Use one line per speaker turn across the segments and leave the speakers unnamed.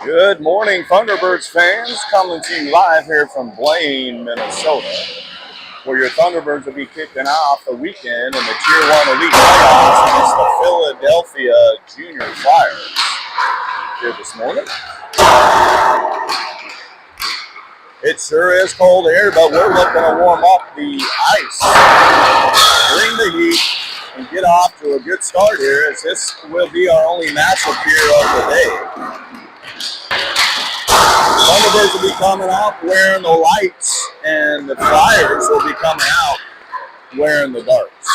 Good morning, Thunderbirds fans. Coming to you live here from Blaine, Minnesota, where your Thunderbirds will be kicking off the weekend in the Tier 1 Elite Playoffs against the Philadelphia Junior Flyers. Here this morning. It sure is cold here, but we're looking to warm up the ice, bring the heat, and get off to a good start here, as this will be our only matchup here of the day. Thunderbirds will be coming out wearing the lights, and the Flyers will be coming out wearing the darks.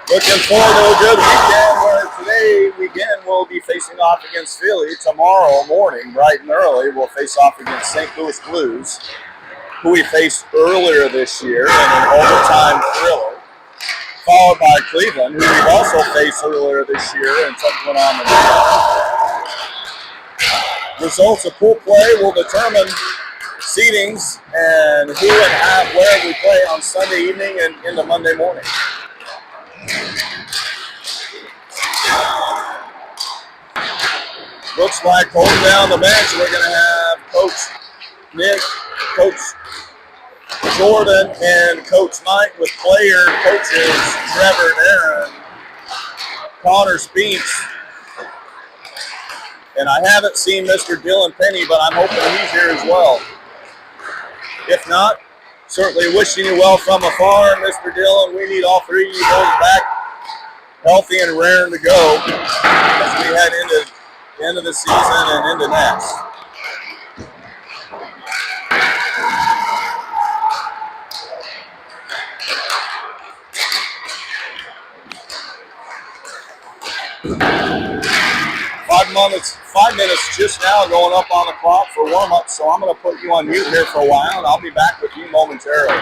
Looking forward to a good weekend, where today weekend we'll be facing off against Philly. Tomorrow morning, bright and early, we'll face off against St. Louis Blues, who we faced earlier this year in an overtime thriller, followed by Cleveland, who we've also faced earlier this year and took one on the road. Results of pool play will determine seedings and who and where we play on Sunday evening and into Monday morning. Looks like holding down the bench, we're going to have Coach Nick, Coach Jordan, and Coach Mike, with player coaches Trevor and Aaron, Connor Speaks. And I haven't seen Mr. Dylan Penny, but I'm hoping he's here as well. If not, certainly wishing you well from afar, Mr. Dylan. We need all three of you boys back healthy and raring to go as we head into the end of the season and into next. Five minutes just now going up on the clock for warm-up, so I'm going to put you on mute here for a while, and I'll be back with you momentarily.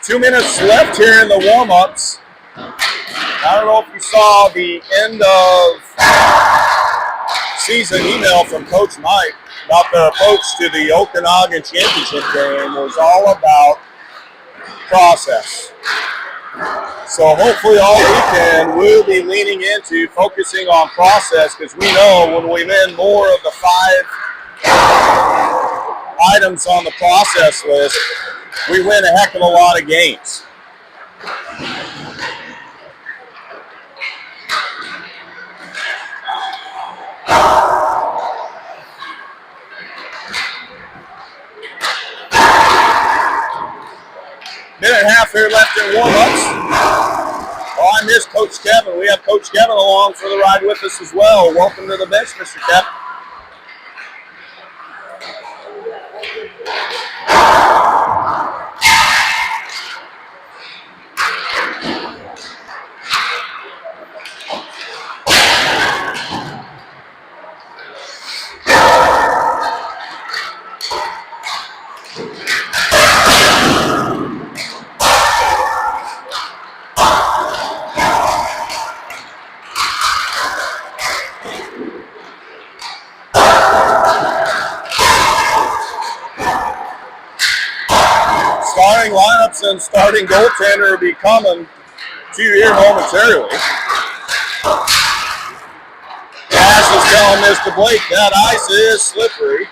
2 minutes left here in the warm-ups. I don't know if you saw the end of season email from Coach Mike about their approach to the Okanagan Championship game was all about process. So hopefully all weekend we'll be leaning into focusing on process, because we know when we win more of the 5 items on the process list, we win a heck of a lot of games. Minute and a half here left in warm-ups. Oh, I missed Coach Kevin. We have Coach Kevin along for the ride with us as well. Welcome to the bench, Mr. Kevin. Starting lineups and starting goaltender will be coming to you here momentarily. Cash is telling Mr. Blake that ice is slippery.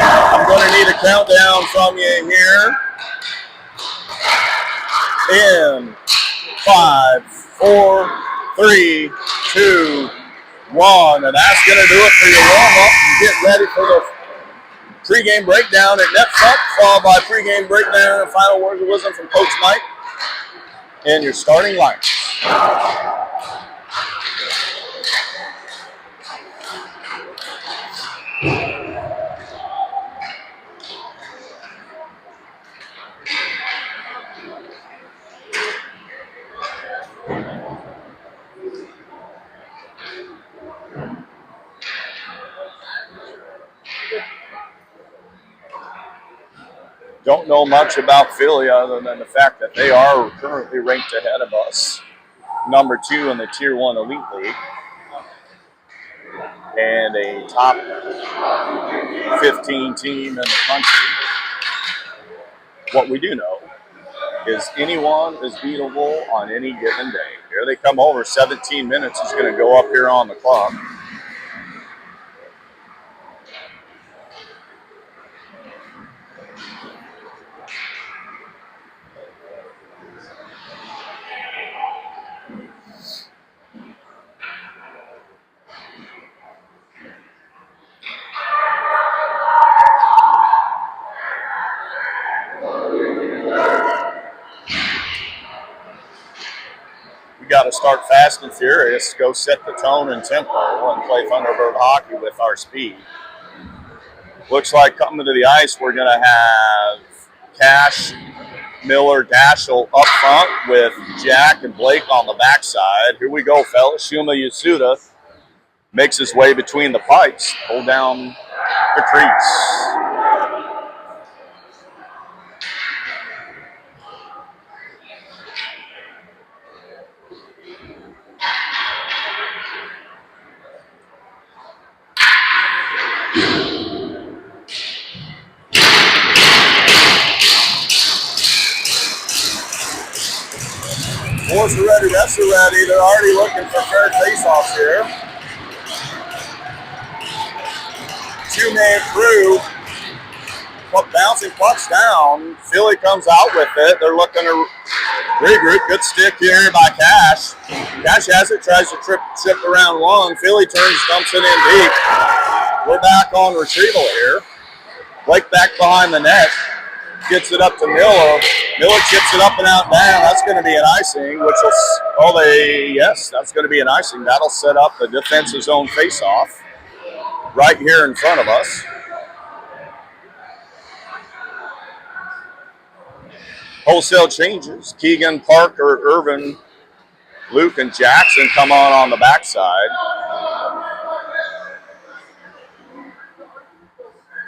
I'm going to need a countdown from you here. In 5, 4, 3, 2, 1. And that's going to do it for your warm-up. Get ready for the pregame breakdown at net front, followed by pregame breakdown and final words of wisdom from Coach Mike and your starting line. Don't know much about Philly other than the fact that they are currently ranked ahead of us, number 2 in the Tier 1 Elite League, and a top 15 team in the country. What we do know is anyone is beatable on any given day. Here they come over. 17 minutes is going to go up here on the clock. Got to start fast and furious, go set the tone and tempo, and play Thunderbird hockey with our speed. Looks like coming to the ice, we're going to have Cash, Miller, Dashel up front with Jack and Blake on the backside. Here we go, fellas. Shuma Yasuda makes his way between the pipes, pull down the crease. Boards are ready, refs are ready. They're already looking for fair face-offs here. 2-man crew. Bouncing pucks down. Philly comes out with it. They're looking to regroup. Good stick here by Cash. Cash has it, tries to trip around long. Philly turns, dumps it in deep. We're back on retrieval here. Blake back behind the net. Gets it up to Miller. Miller chips it up and out down. That's going to be an icing, which will, yes, that's going to be an icing. That'll set up the defensive zone face-off right here in front of us. Wholesale changes. Keegan, Parker, Irvin, Luke, and Jackson come on the backside.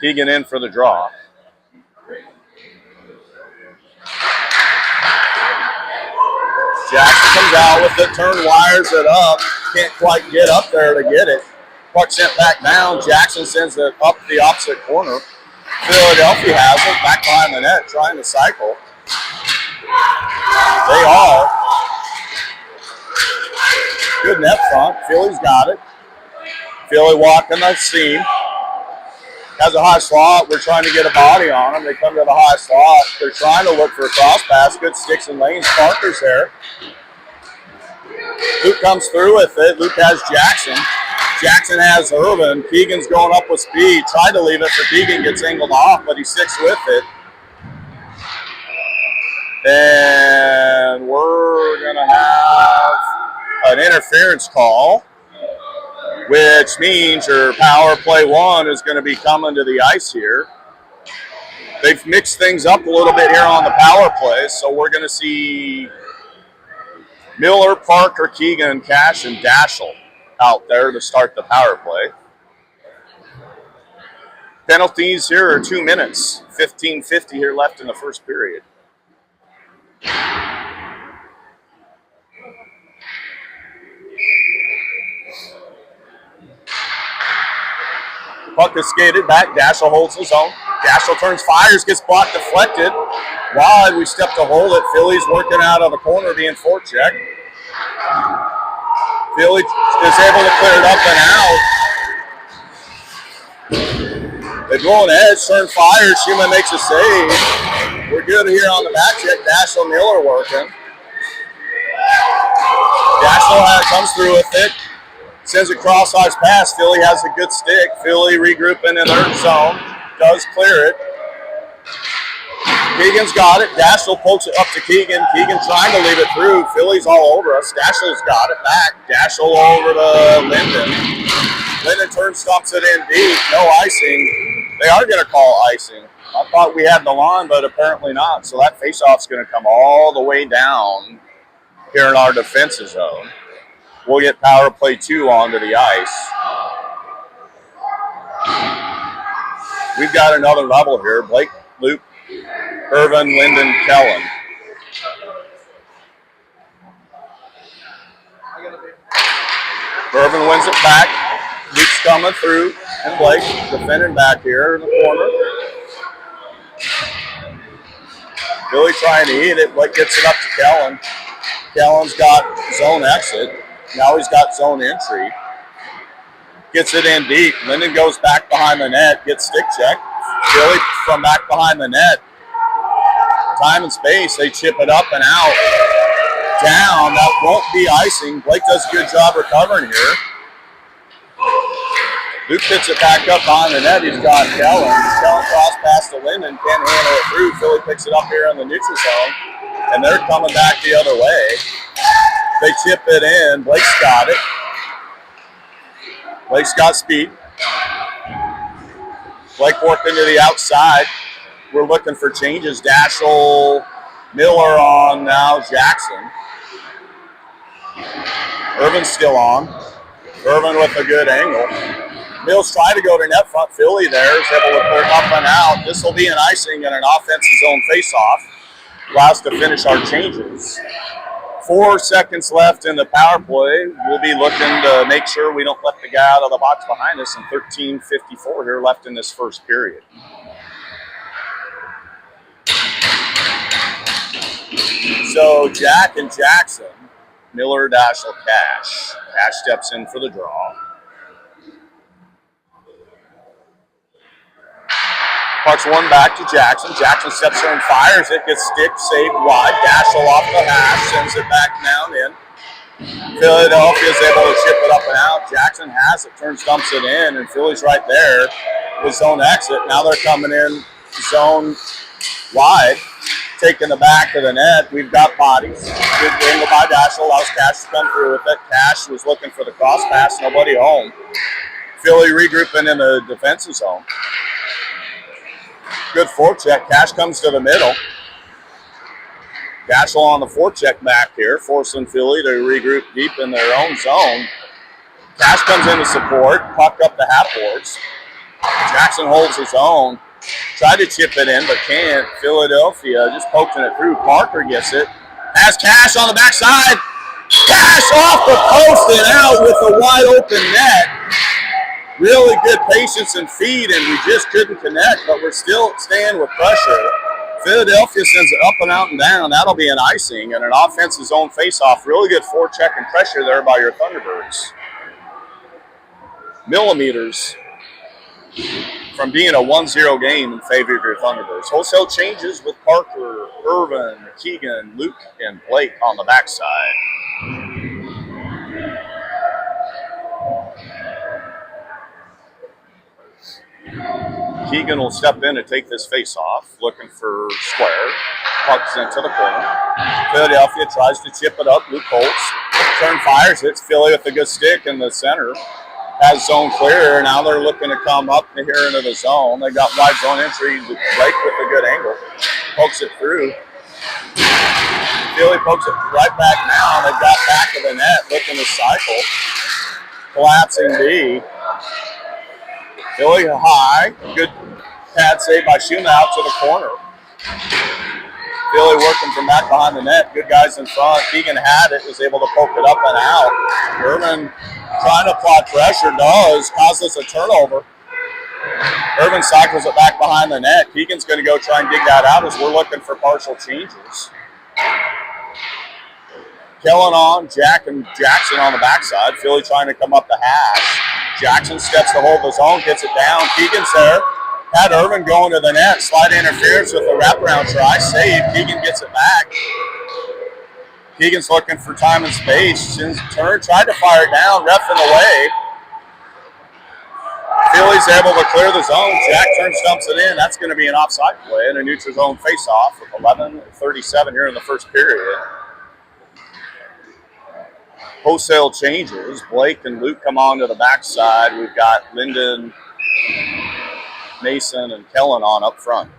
Keegan in for the draw. Jackson comes out with it, wires it up. Can't quite get up there to get it. Puck sent back down. Jackson sends it up the opposite corner. Philadelphia has it back behind the net, trying to cycle. They are. Good net front. Philly's got it. Philly walking the seam. Has a high slot. We're trying to get a body on them. They come to the high slot. They're trying to look for a cross pass. Good sticks and lanes. Parker's there. Luke comes through with it. Luke has Jackson. Jackson has Irvin. Keegan's going up with speed. Tried to leave it for Keegan. Gets angled off, but he sticks with it. And we're going to have an interference call, which means your power play one is going to be coming to the ice here. They've mixed things up a little bit here on the power play, so we're going to see Miller, Parker, Keegan, Cash, and Daschle out there to start the power play. Penalties here are 2 minutes, 15:50 here left in the first period. Puck is skated back. Daschle holds his own. Daschle turns, fires, gets blocked, deflected. Wide, we step to hold it. Philly's working out of the corner, being forechecked. Philly is able to clear it up and out. They go on edge, turn, fires. Schumann makes a save. We're good here on the back check. Daschle, Miller working. Daschle comes through with it. Sends a cross-ice pass. Philly has a good stick. Philly regrouping in their zone. Does clear it. Keegan's got it. Daschle pokes it up to Keegan. Keegan trying to leave it through. Philly's all over us. Daschle's got it back. Daschle over to Linden. Linden turns, stumps it in deep. No icing. They are going to call icing. I thought we had the line, but apparently not. So that faceoff's going to come all the way down here in our defensive zone. We'll get power play 2 onto the ice. We've got another level here. Blake, Luke, Irvin, Linden, Kellen. Irvin wins it back. Luke's coming through, and Blake defending back here in the corner. Billy trying to eat it. Blake gets it up to Kellen. Kellen's got zone exit. Now he's got zone entry. Gets it in deep. Linden goes back behind the net. Gets stick check. Billy from back behind the net. Time and space. They chip it up and out. Down. That won't be icing. Blake does a good job recovering here. Luke picks it back up behind the net. He's got Kellen. Kellen cross pass to Linden. Can't handle it through. Philly picks it up here in the neutral zone. And they're coming back the other way. They chip it in. Blake's got it. Blake's got speed. Blake working to the outside. We're looking for changes. Daschle, Miller on now. Jackson. Irvin's still on. Irvin with a good angle. Mills tried to go to net front. Philly there is able to clear up and out. This will be an icing and an offensive zone faceoff. Allows us to finish our changes. 4 seconds left in the power play. We'll be looking to make sure we don't let the guy out of the box behind us, and 13:54 here left in this first period. So Jack and Jackson, Miller, Daschle, Cash. Cash steps in for the draw. Pucks one back to Jackson. Jackson steps there and fires it. Gets stick, saved wide. Daschle off the hash. Sends it back down in. Philadelphia is able to chip it up and out. Jackson has it. Turns, dumps it in. And Philly's right there with zone exit. Now they're coming in zone wide. taking the back of the net. We've got bodies. Good angle by Dash, allows Cash to come through with it. Cash was looking for the cross pass, nobody home. Philly regrouping in the defensive zone. Good forecheck. Cash comes to the middle. Dash on the forecheck back here, forcing Philly to regroup deep in their own zone. Cash comes in to support, puck up the half boards. Jackson holds his own. Tried to chip it in, but can't. Philadelphia just poking it through. Parker gets it. Has Cash on the backside. Cash off the post and out with a wide open net. Really good patience and feed, and we just couldn't connect, but we're still staying with pressure. Philadelphia sends it up and out and down. That'll be an icing and an offensive zone face-off. Really good forecheck and pressure there by your Thunderbirds. Millimeters from being a 1-0 game in favor of your Thunderbirds. Wholesale changes with Parker, Irvin, Keegan, Luke, and Blake on the backside. Keegan will step in and take this face-off, looking for square. Puck's into the corner. Philadelphia tries to chip it up. Luke holds. Turn fires. Hits Philly with a good stick in the center. Has zone clear. Now they're looking to come up here into the zone. They got wide zone entry. Blake with a good angle. Pokes it through. Philly pokes it right back now. They've got back of the net looking to cycle. Collapsing D. Philly high. Good pad save by Schuma out to the corner. Philly working from back behind the net. Good guys in front. Keegan had it. Was able to poke it up and out. Irvin trying to apply pressure. Does. Causes a turnover. Irvin cycles it back behind the net. Keegan's going to go try and dig that out as we're looking for partial changes. Kellen on. Jack and Jackson on the backside. Philly trying to come up the hash. Jackson steps to hold the zone, gets it down. Keegan's there. Had Irvin going to the net. Slide interference with the wraparound try. Save. Keegan gets it back. Keegan's looking for time and space. Turn, tried to fire it down. Ref in the way. Philly's able to clear the zone. Jack turns, dumps it in. That's going to be an offside play and a neutral zone face-off with 11:37 here in the first period. Wholesale changes. Blake and Luke come on to the backside. We've got Lyndon, Mason, and Kellen on up front.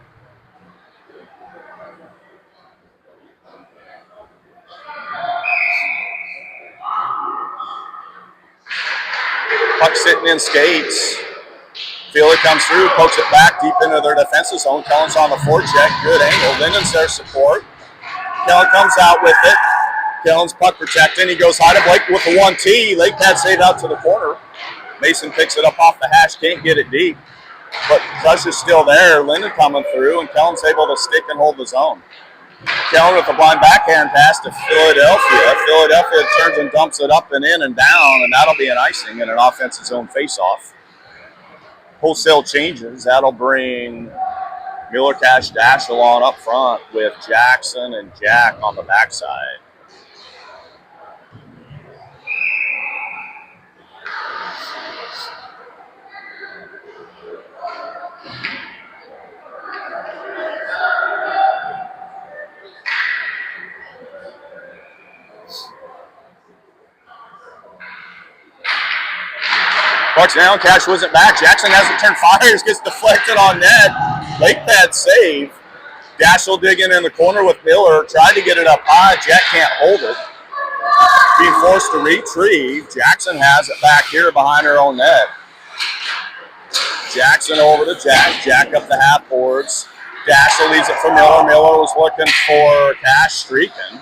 Puck sitting in skates. Philly comes through, pokes it back deep into their defensive zone. Kellen's on the forecheck. Good angle. Lyndon's there support. Kellen comes out with it. Kellen's puck protecting. He goes high to Blake with the 1T. Late pad save out to the corner. Mason picks it up off the hash. Can't get it deep. But pressure's still there. Lyndon coming through, and Kellen's able to stick and hold the zone. Kellen with a blind backhand pass to Philadelphia. Philadelphia turns and dumps it up and in and down, and that'll be an icing and an offensive zone face-off. Wholesale changes. That'll bring Miller, Cash, Dash along up front with Jackson and Jack on the backside. Bucks down, Cash wasn't back. Jackson hasn't turned fires, gets deflected on net. Late pad save. Dash will dig in the corner with Miller. Tried to get it up high. Jack can't hold it. Being forced to retrieve. Jackson has it back here behind her own net. Jackson over to Jack. Jack up the half boards. Dash leaves it for Miller. Miller was looking for Cash streaking.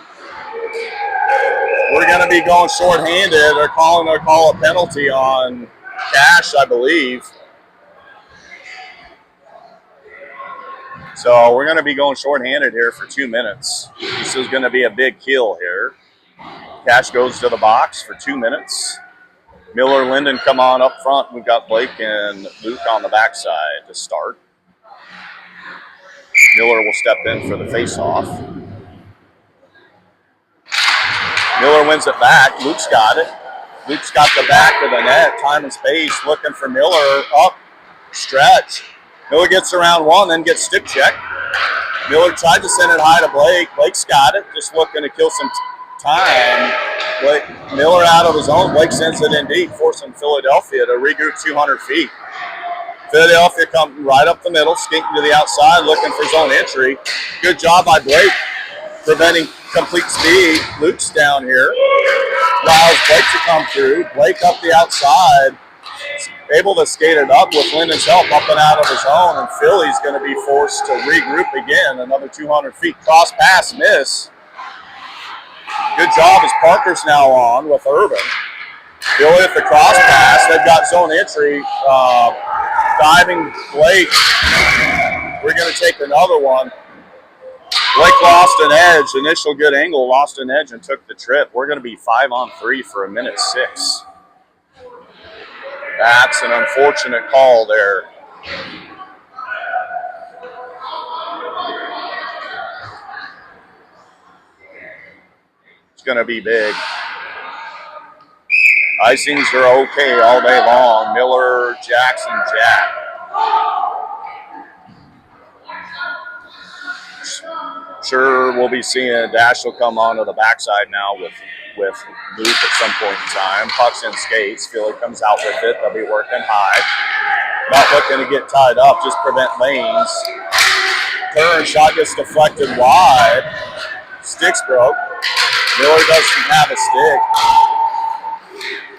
We're going to be going shorthanded. They're calling a penalty on Cash, I believe. So we're going to be going shorthanded here for 2 minutes. This is going to be a big kill here. Cash goes to the box for 2 minutes. Miller, Lyndon come on up front. We've got Blake and Luke on the backside to start. Miller will step in for the face-off. Miller wins it back. Luke's got it. Luke's got the back of the net. Time and space looking for Miller. Up. Stretch. Miller gets around one, then gets stick check. Miller tried to send it high to Blake. Blake's got it, just looking to kill some time. Blake, Miller out of his own. Blake sends it in deep, forcing Philadelphia to regroup 200 feet. Philadelphia comes right up the middle, skinking to the outside, looking for zone entry. Good job by Blake, preventing complete speed. Luke's down here. Allows Blake to come through. Blake up the outside, able to skate it up with Linden's help up and out of his own, and Philly's going to be forced to regroup again. Another 200 feet. Cross pass miss. Good job as Parker's now on with Irvin. Philly at the cross pass. They've got zone entry. Diving Blake. We're going to take another one. Blake lost an edge. Initial good angle, lost an edge and took the trip. We're going to be 5-on-3 for 1:06. That's an unfortunate call there. It's going to be big. Icings are okay all day long. Miller, Jackson, Jack. Sure, we'll be seeing Dash will come onto the backside now with Luke at some point in time. Pucks in skates. Philly comes out with it. They'll be working high. Not looking to get tied up, just prevent lanes. Turn, shot gets deflected wide. Sticks broke. Miller doesn't have a stick.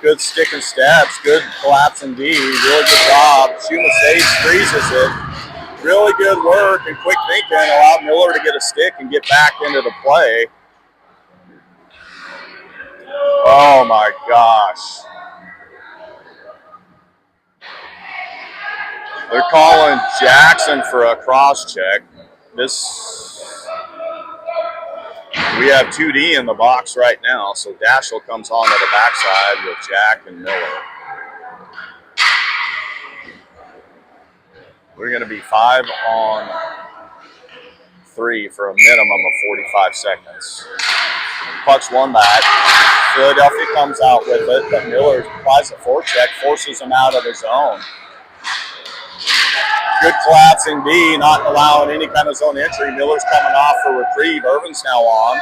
Good stick and steps. Good collapse in D. Really good job. Shuma saves, freezes it. Really good work and quick thinking allowed Miller to get a stick and get back into the play. Oh my gosh. They're calling Jackson for a cross check. We have 2D in the box right now, so Dashel comes on to the backside with Jack and Miller. We're going to be 5-on-3 for a minimum of 45 seconds. Puck's one back. Philadelphia comes out with it, but Miller applies a forecheck, forces him out of his own. Good collapsing D, not allowing any kind of zone entry. Miller's coming off for reprieve. Irvin's now on.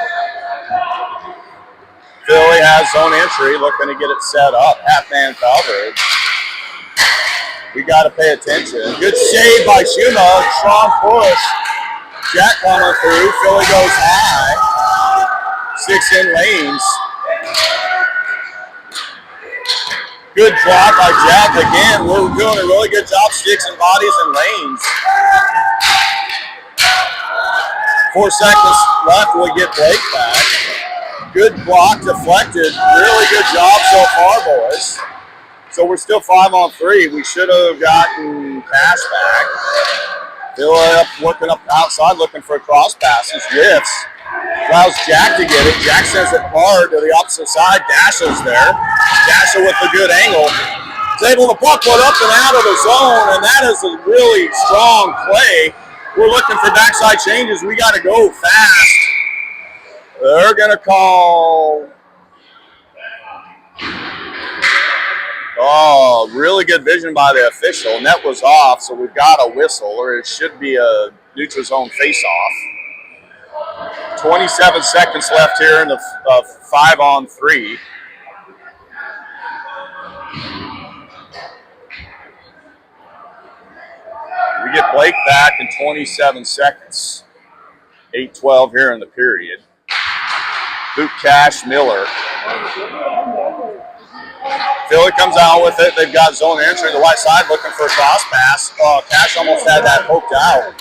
Philly has zone entry, looking to get it set up. Half-man coverage. We got to pay attention. Good save by Shuma. Strong push. Jack coming through. Philly goes high. 6 in lanes. Good block by Jack again. We're doing a really good job, sticks and bodies and lanes. 4 seconds left, we'll get Blake back. Good block, deflected. Really good job so far, boys. So we're still 5-on-3. We should have gotten Cash back. Phil up, looking up outside, looking for a cross passes. Whiffs. Allows Jack to get it. Jack sends it hard to the opposite side. Dashel's there. Dashel with a good angle. Is able to puck one up and out of the zone, and that is a really strong play. We're looking for backside changes. We got to go fast. They're going to call. Oh, really good vision by the official. Net was off, so we've got a whistle, or it should be a neutral zone face-off. 27 seconds left here in the 5-on-3. We get Blake back in 27 seconds. 8-12 here in the period. Luke, Cash, Miller. Philly comes out with it. They've got zone entry to the right side, looking for a cross pass. Cash almost had that poked out.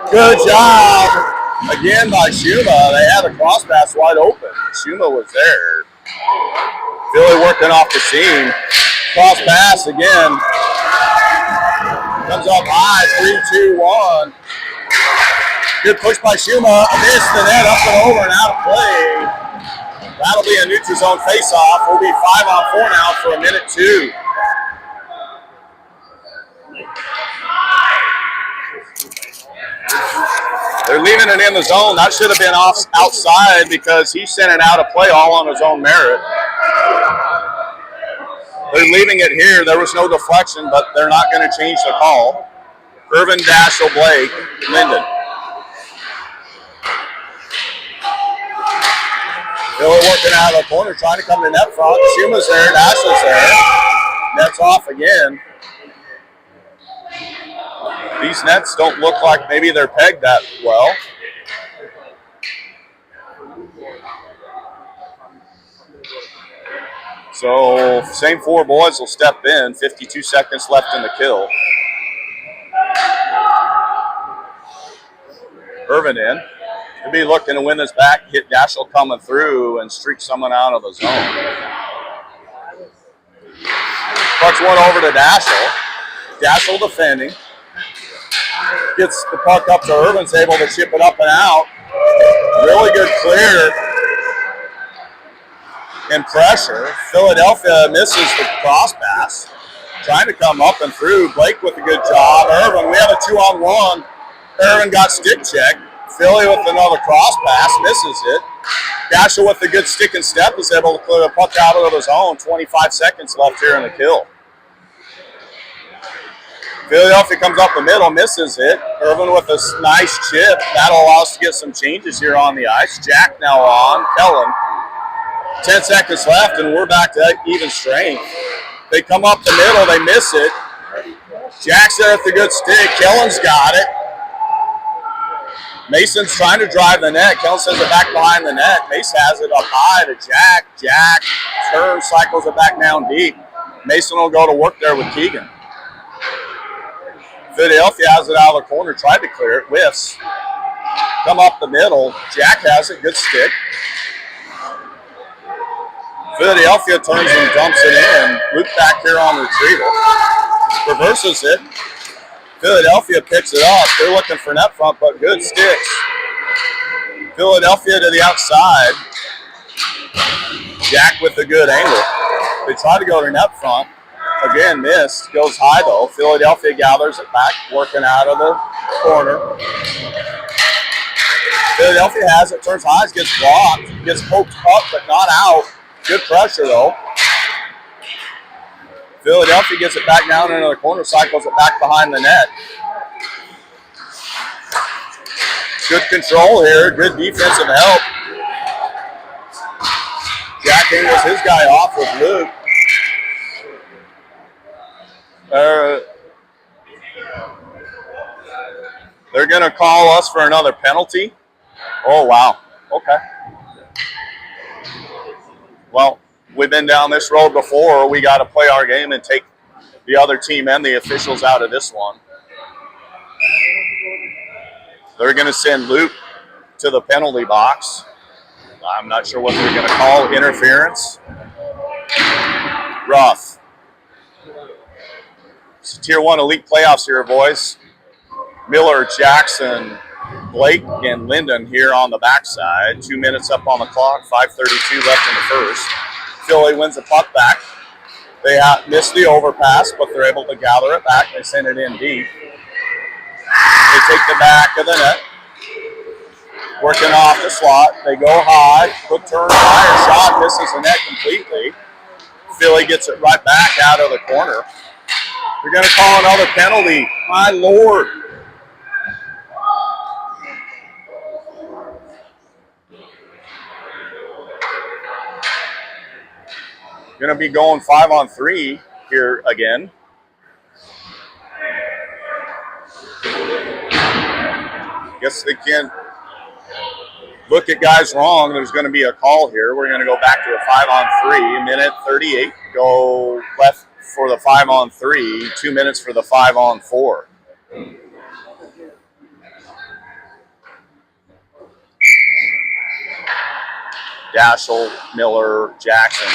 Good job again by Shuma. They had a cross pass wide open. Shuma was there. Philly working off the seam. Cross pass again. Comes up high, 3-2-1. Good push by Shuma. Missed the net up and over and out of play. That'll be a neutral zone face-off. We'll be 5-on-4 now for a minute 2. They're leaving it in the zone. That should have been outside because he sent it out of play all on his own merit. They're leaving it here. There was no deflection, but they're not going to change the call. Irvin, Dashel, Blake, Linden. Philly working out of the corner, trying to come to net front. Schuma's there, Dashl's there. Net's off again. These nets don't look like maybe they're pegged that well. So same four boys will step in. 52 seconds left in the kill. Irvin in. He'll be looking to win this back, hit Dashel coming through and streak someone out of the zone. Puck's one over to Dashel. Dashel defending. Gets the puck up to Irvin's able to chip it up and out. Really good clear and pressure. Philadelphia misses the cross pass. Trying to come up and through. Blake with a good job. Irvin, we have a 2-on-1. Irvin got stick check. Philly with another cross pass, misses it. Dashel with a good stick and step is able to clear the puck out of the zone. 25 seconds left here in the kill. Philadelphia comes up the middle, misses it. Irvin with a nice chip. That'll allow us to get some changes here on the ice. Jack now on. Kellen. 10 seconds left, and we're back to even strength. They come up the middle, they miss it. Jack's there with the good stick. Kellen's got it. Mason's trying to drive the net. Kellen sends it back behind the net. Mason has it up high to Jack. Jack turns, cycles it back down deep. Mason will go to work there with Keegan. Philadelphia has it out of the corner, tried to clear it, whiffs. Come up the middle. Jack has it, good stick. Philadelphia turns and dumps it in. Luke back here on retrieval. Reverses it. Philadelphia picks it up. They're looking for net front, but good sticks. Philadelphia to the outside. Jack with a good angle. They try to go to net front. Again, missed. Goes high, though. Philadelphia gathers it back, working out of the corner. Philadelphia has it, turns high, gets blocked, gets poked up, but not out. Good pressure, though. Philadelphia gets it back down into the corner, cycles it back behind the net. Good control here, good defensive help. Jack angles his guy off with Luke. They're going to call us for another penalty. Oh, wow. Okay. Well, we've been down this road before. We got to play our game and take the other team and the officials out of this one. They're going to send Luke to the penalty box. I'm not sure what they're going to call. Interference. Rough. It's Tier 1 Elite Playoffs here, boys. Miller, Jackson, Blake, and Linden here on the backside. 2 minutes up on the clock, 5:32 left in the first. Philly wins the puck back. They missed the overpass, but they're able to gather it back. They send it in deep. They take the back of the net. Working off the slot. They go high. Quick turn, fire shot, misses the net completely. Philly gets it right back out of the corner. They're going to call another penalty. My Lord. Going to be going 5-on-3 here again. Guess they can look at guys wrong. There's going to be a call here. We're going to go back to a 5-on-3. Minute 38. Go left for the 5-on-3. 2 minutes for the 5-on-4. Dashel, Miller, Jackson.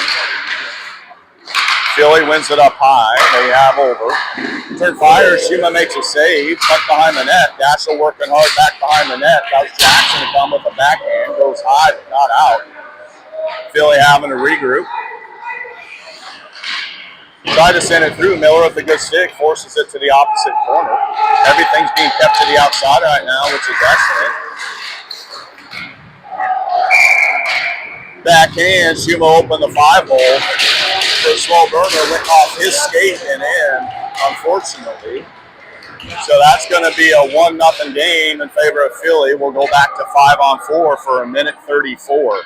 Philly wins it up high. They have over. Turn fire. Shima makes a save. Tucked behind the net. Dashel working hard back behind the net. That was Jackson to come with the backhand. Goes high, but not out. Philly having to regroup. Try to send it through. Miller with a good stick. Forces it to the opposite corner. Everything's being kept to the outside right now, which is excellent. Backhand. Shima opened the 5-hole. The slow burner went off his skate and in, unfortunately. So that's going to be a 1-0 game in favor of Philly. We'll go back to 5-on-4 for a minute 34.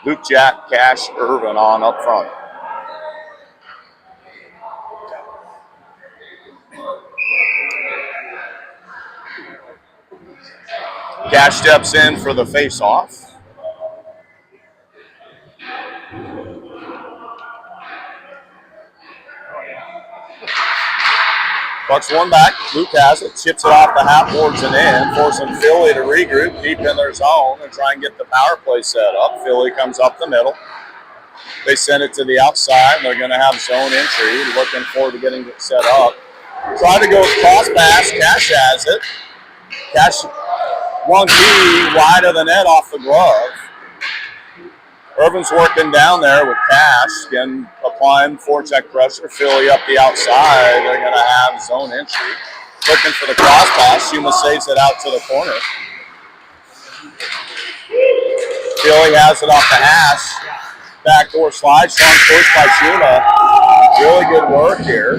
Luke, Jack, Cash, Irvin on up front. Cash steps in for the face-off. Bucks one back. Luke has it. Chips it off the half boards and in, forcing Philly to regroup deep in their zone and try and get the power play set up. Philly comes up the middle. They send it to the outside. They're going to have zone entry. Looking forward to getting it set up. Try to go cross pass. Cash has it. Cash 1-2 wide of the net off the glove. Irvin's working down there with Cash. Again, applying forecheck pressure. Philly up the outside. They're going to have zone entry. Looking for the cross pass. Shuma saves it out to the corner. Philly has it off the hash. Backdoor slide. Strong push by Shuma. Really good work here.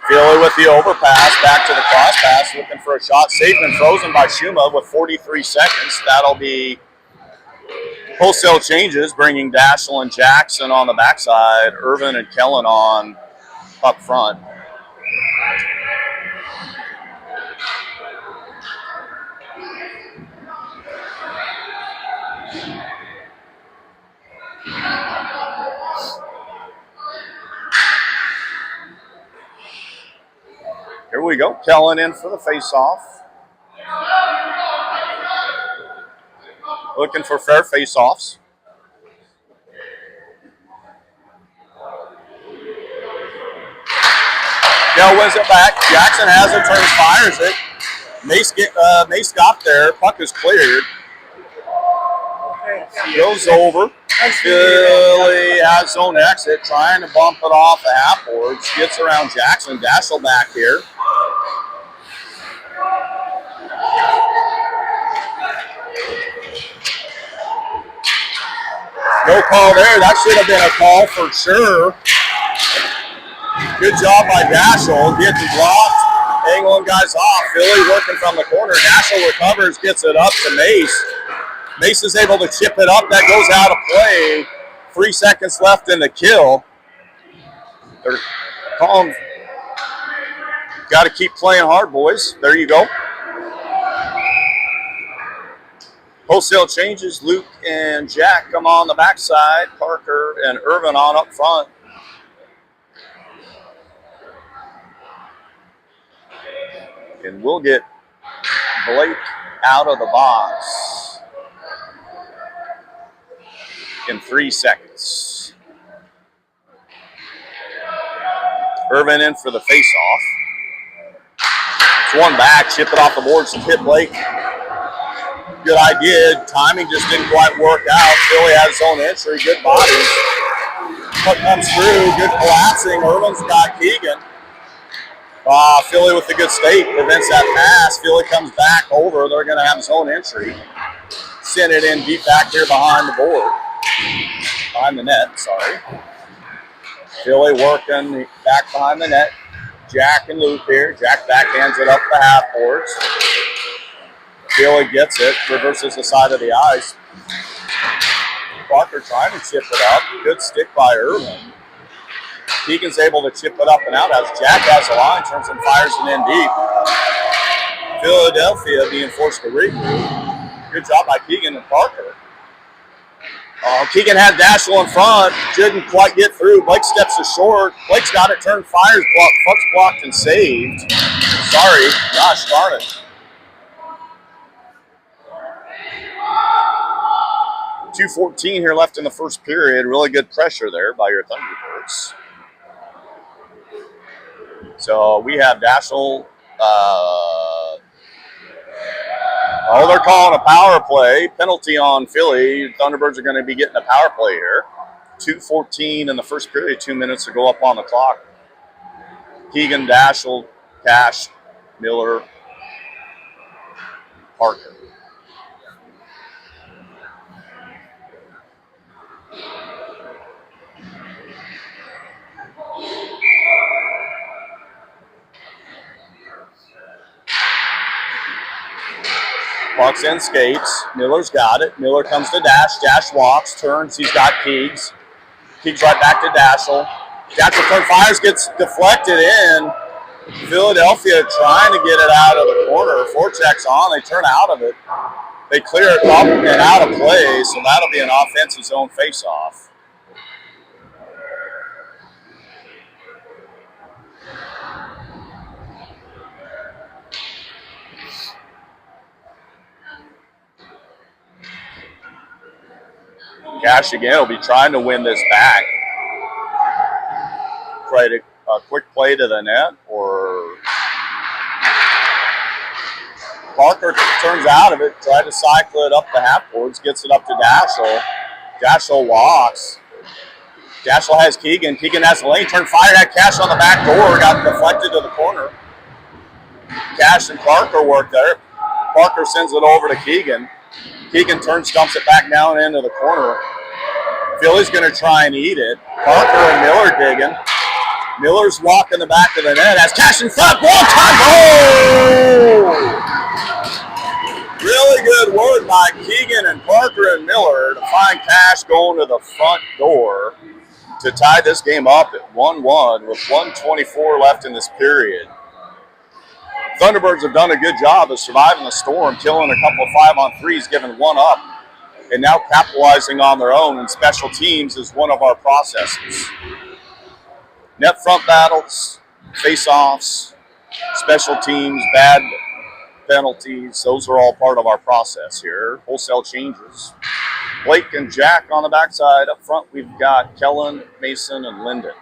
Philly with the overpass, back to the cross pass, looking for a shot. Saved and frozen by Shuma with 43 seconds. That'll be wholesale changes, bringing Dashel and Jackson on the backside, Irvin and Kellen on up front. Here we go. Kellen in for the face-off. Looking for fair face-offs. Kell wins it back. Jackson has it, turns, fires it. Mace got there. Puck is cleared. Goes over. Philly has zone exit, trying to bump it off the half boards. Gets around Jackson. Dashel back here. No call there. That should have been a call for sure. Good job by Dashel. Getting blocked. Angling guys off. Philly working from the corner. Dashel recovers, gets it up to Mace. Mace is able to chip it up. That goes out of play. 3 seconds left in the kill. They're calling. Got to keep playing hard, boys. There you go. Wholesale changes. Luke and Jack come on the backside. Parker and Irvin on up front. And we'll get Blake out of the box in 3 seconds. Irvin in for the face-off. It's one back. Chip it off the boards to hit Blake. Good idea. Timing just didn't quite work out. Philly has his own entry. Good bodies. Puck comes through. Good collapsing. Irvin's got Keegan. Philly with a good stake prevents that pass. Philly comes back over. They're going to have his own entry. Send it in deep back here behind the board. Behind the net, sorry. Philly working back behind the net. Jack and Luke here. Jack backhands it up the half boards. Philly gets it, reverses the side of the ice. Parker trying to chip it up. Good stick by Irvin. Keegan's able to chip it up and out as Jack has the line, turns and fires it in deep. Philadelphia being forced to regroup. Good job by Keegan and Parker. Keegan had Dashel in front, didn't quite get through. Blake steps to short. Blake's got it, turned, fires, Puck's blocked and saved. Sorry, gosh darn it. 2:14 here left in the first period. Really good pressure there by your Thunderbirds. So we have Dashel. They're calling a power play. Penalty on Philly. Thunderbirds are going to be getting a power play here. 2:14 in the first period. 2 minutes to go up on the clock. Keegan, Dashel, Cash, Miller, Parker. Puck's in skates. Miller's got it. Miller comes to Dash. Dash walks, turns. He's got Keegs. Keegs right back to Dashel. Dashel turn fires, gets deflected in. Philadelphia trying to get it out of the corner. Forecheck's on. They turn out of it. They clear it up and out of play, so that'll be an offensive zone faceoff. Cash again will be trying to win this back. Try to a quick play to the net, or Parker turns out of it, tried to cycle it up the half boards, gets it up to Dashel. Dashel walks. Dashel has Keegan. Keegan has the lane, turn fire, had Cash on the back door, got deflected to the corner. Cash and Parker work there. Parker sends it over to Keegan. Keegan turns, dumps it back down into the corner. Philly's going to try and eat it. Parker and Miller digging. Miller's walking the back of the net. Has Cash in front. One time goal! Really good work by Keegan and Parker and Miller to find Cash going to the front door to tie this game up at 1-1 with 1:24 left in this period. Thunderbirds have done a good job of surviving the storm, killing a couple of 5-on-3s, giving one up, and now capitalizing on their own, and special teams is one of our processes. Net front battles, face-offs, special teams, bad penalties, those are all part of our process here. Wholesale changes. Blake and Jack on the backside. Up front, we've got Kellen, Mason, and Linden.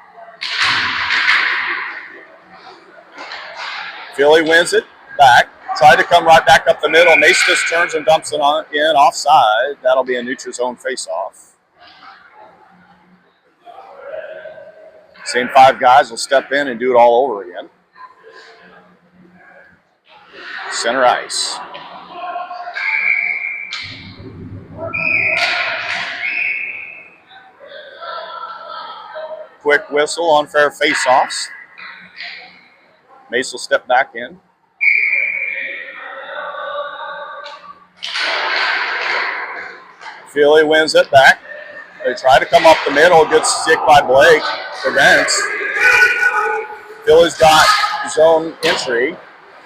Philly wins it back. Tried to come right back up the middle. Mason just turns and dumps it on in offside. That'll be a neutral zone face-off. Same 5 guys will step in and do it all over again. Center ice. Quick whistle, unfair face-offs. Mace will step back in. Philly wins it back. They try to come up the middle. Good stick by Blake. Prevents. Philly's got zone entry.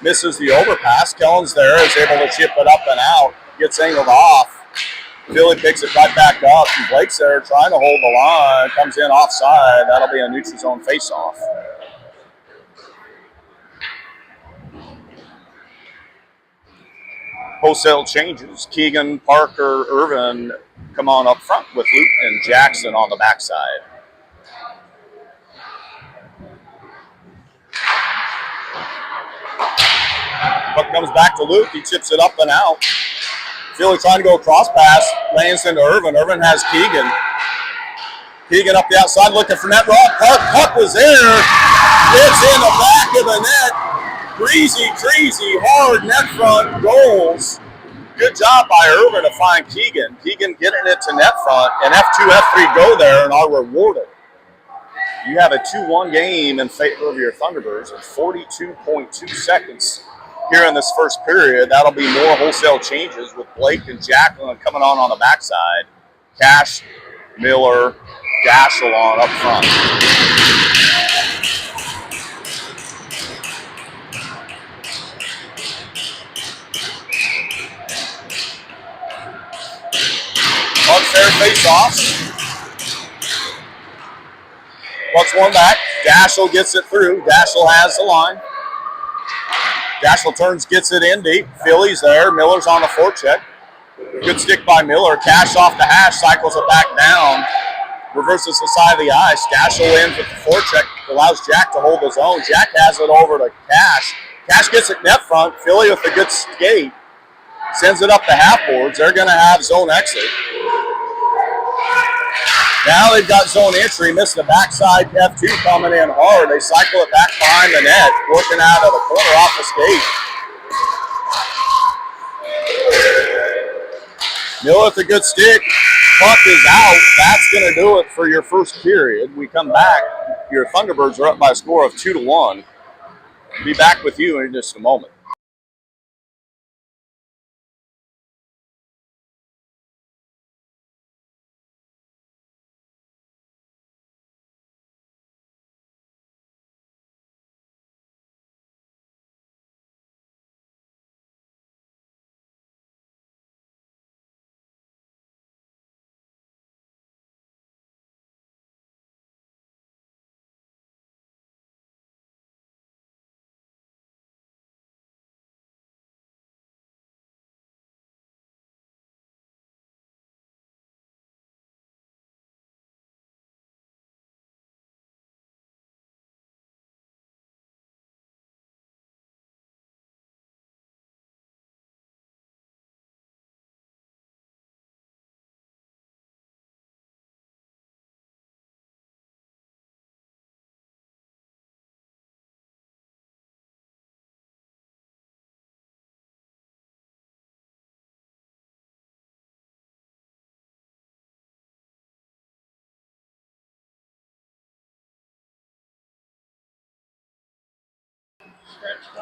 Misses the overpass. Kellen's there. Is able to chip it up and out. Gets angled off. Philly picks it right back up. And Blake's there trying to hold the line. Comes in offside. That'll be a neutral zone face-off. Wholesale changes. Keegan, Parker, Irvin come on up front with Luke and Jackson on the backside. Puck comes back to Luke. He chips it up and out. Philly trying to go cross pass. Lands into Irvin. Irvin has Keegan. Keegan up the outside looking for net. Puck was there. It's in the back of the net. Breezy, hard net front goals. Good job by Irvin to find Keegan. Keegan getting it to net front, and F2, F3 go there and are rewarded. You have a 2-1 game in favor of your Thunderbirds in 42.2 seconds here in this first period. That'll be more wholesale changes with Blake and Jacqueline coming on the backside. Cash, Miller, Dashel on up front. Unfair face-offs. Puck's one back. Dashel gets it through. Dashel has the line. Dashel turns, gets it in deep. Philly's there. Miller's on the forecheck. Good stick by Miller. Cash off the hash, cycles it back down. Reverses the side of the ice. Dashel in with the forecheck. Allows Jack to hold his own. Jack has it over to Cash. Cash gets it net front. Philly with a good skate. Sends it up the half boards. They're going to have zone exit. Now they've got zone entry. Missed the backside F2 coming in hard. They cycle it back behind the net. Working out of the corner off the skate. Miller with a good stick. Puck is out. That's going to do it for your first period. We come back. Your Thunderbirds are up by a score of 2-1. Be back with you in just a moment.